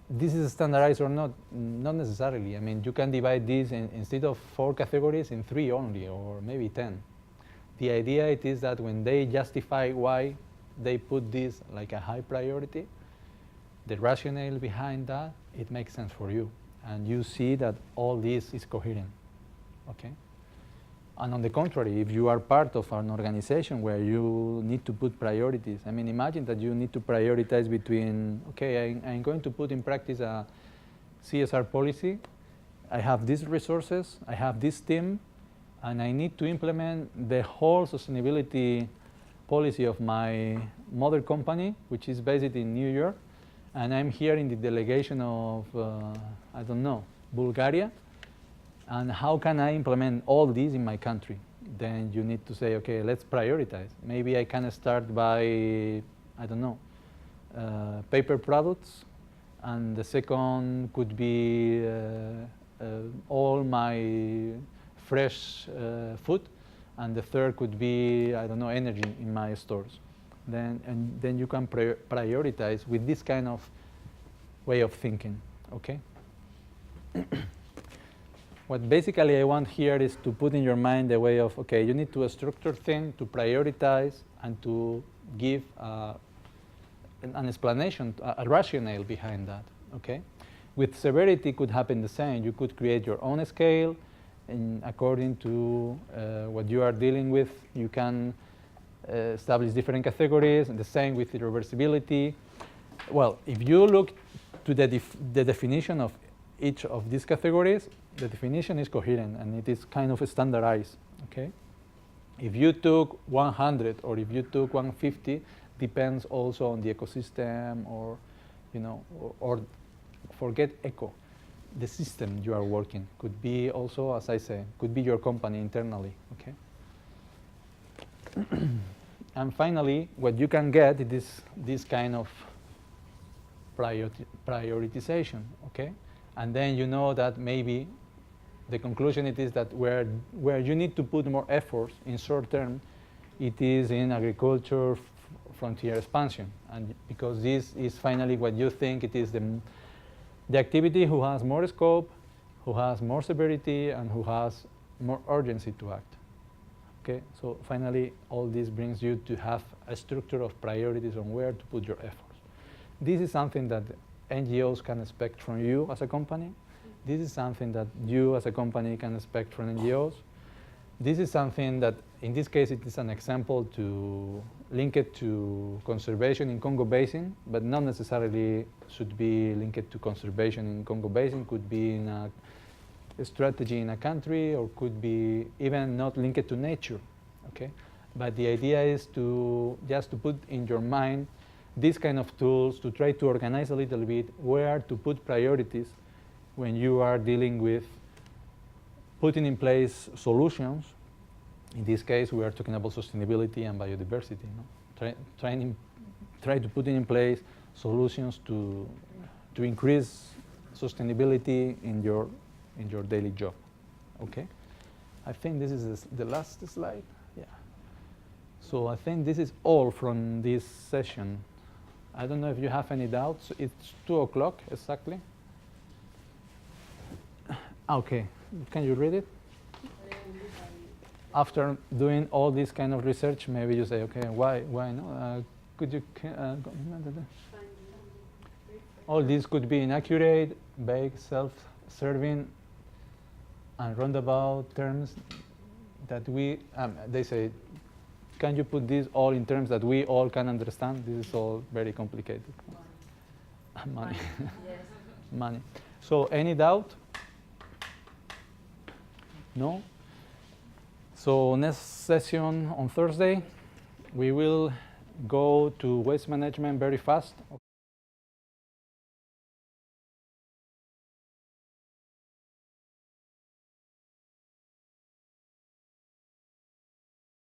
this is standardized or not, not necessarily. I mean, you can divide this instead of 4 categories in 3 only, or maybe 10. The idea it is that when they justify why they put this like a high priority, the rationale behind that, it makes sense for you. And you see that all this is coherent, okay? And on the contrary, if you are part of an organization where you need to put priorities, I mean, imagine that you need to prioritize between, okay, I'm going to put in practice a CSR policy, I have these resources, I have this team, and I need to implement the whole sustainability policy of my mother company, which is based in New York, and I'm here in the delegation of, I don't know, Bulgaria. And how can I implement all these in my country? Then you need to say, okay, let's prioritize. Maybe I can start by, I don't know, paper products, and the second could be all my fresh food, and the third could be, I don't know, energy in my stores. Then you can prioritize with this kind of way of thinking, okay? What basically I want here is to put in your mind the way of, okay, you need to structure things, to prioritize, and to give an explanation, a rationale behind that, okay? With severity could happen the same. You could create your own scale, and according to what you are dealing with, you can establish different categories, and the same with irreversibility. Well, if you look to the definition of each of these categories, the definition is coherent and it is kind of standardized. Okay? If you took 100 or if you took 150, depends also on the ecosystem or, you know, or forget eco. The system you are working could be also, as I say, could be your company internally. Okay. And finally, what you can get is this kind of prioritization. Okay, and then you know that maybe the conclusion it is that where you need to put more efforts in short term, it is in agriculture frontier expansion, and because this is finally what you think it is the activity who has more scope, who has more severity, and who has more urgency to act. Okay, so finally all this brings you to have a structure of priorities on where to put your efforts. This is something that NGOs can expect from you as a company. This is something that you as a company can expect from NGOs. This is something that, in this case, it is an example to link it to conservation in Congo Basin, but not necessarily should be linked to conservation in Congo Basin. Could be in a strategy in a country, or could be even not linked to nature. Okay, but the idea is to just to put in your mind these kind of tools to try to organize a little bit where to put priorities when you are dealing with putting in place solutions. In this case, we are talking about sustainability and biodiversity. No? Try to put in place solutions to increase sustainability in your daily job. Okay, I think this is the last slide. Yeah. So I think this is all from this session. I don't know if you have any doubts. It's 2 o'clock exactly. Okay, can you read it? After doing all this kind of research, maybe you say, okay, why no? Could you? All this could be inaccurate, vague, self-serving, and roundabout terms that we. They say, can you put this all in terms that we all can understand? This is all very complicated. Money. Yes. Money. So, any doubt? No? So next session on Thursday, we will go to waste management very fast.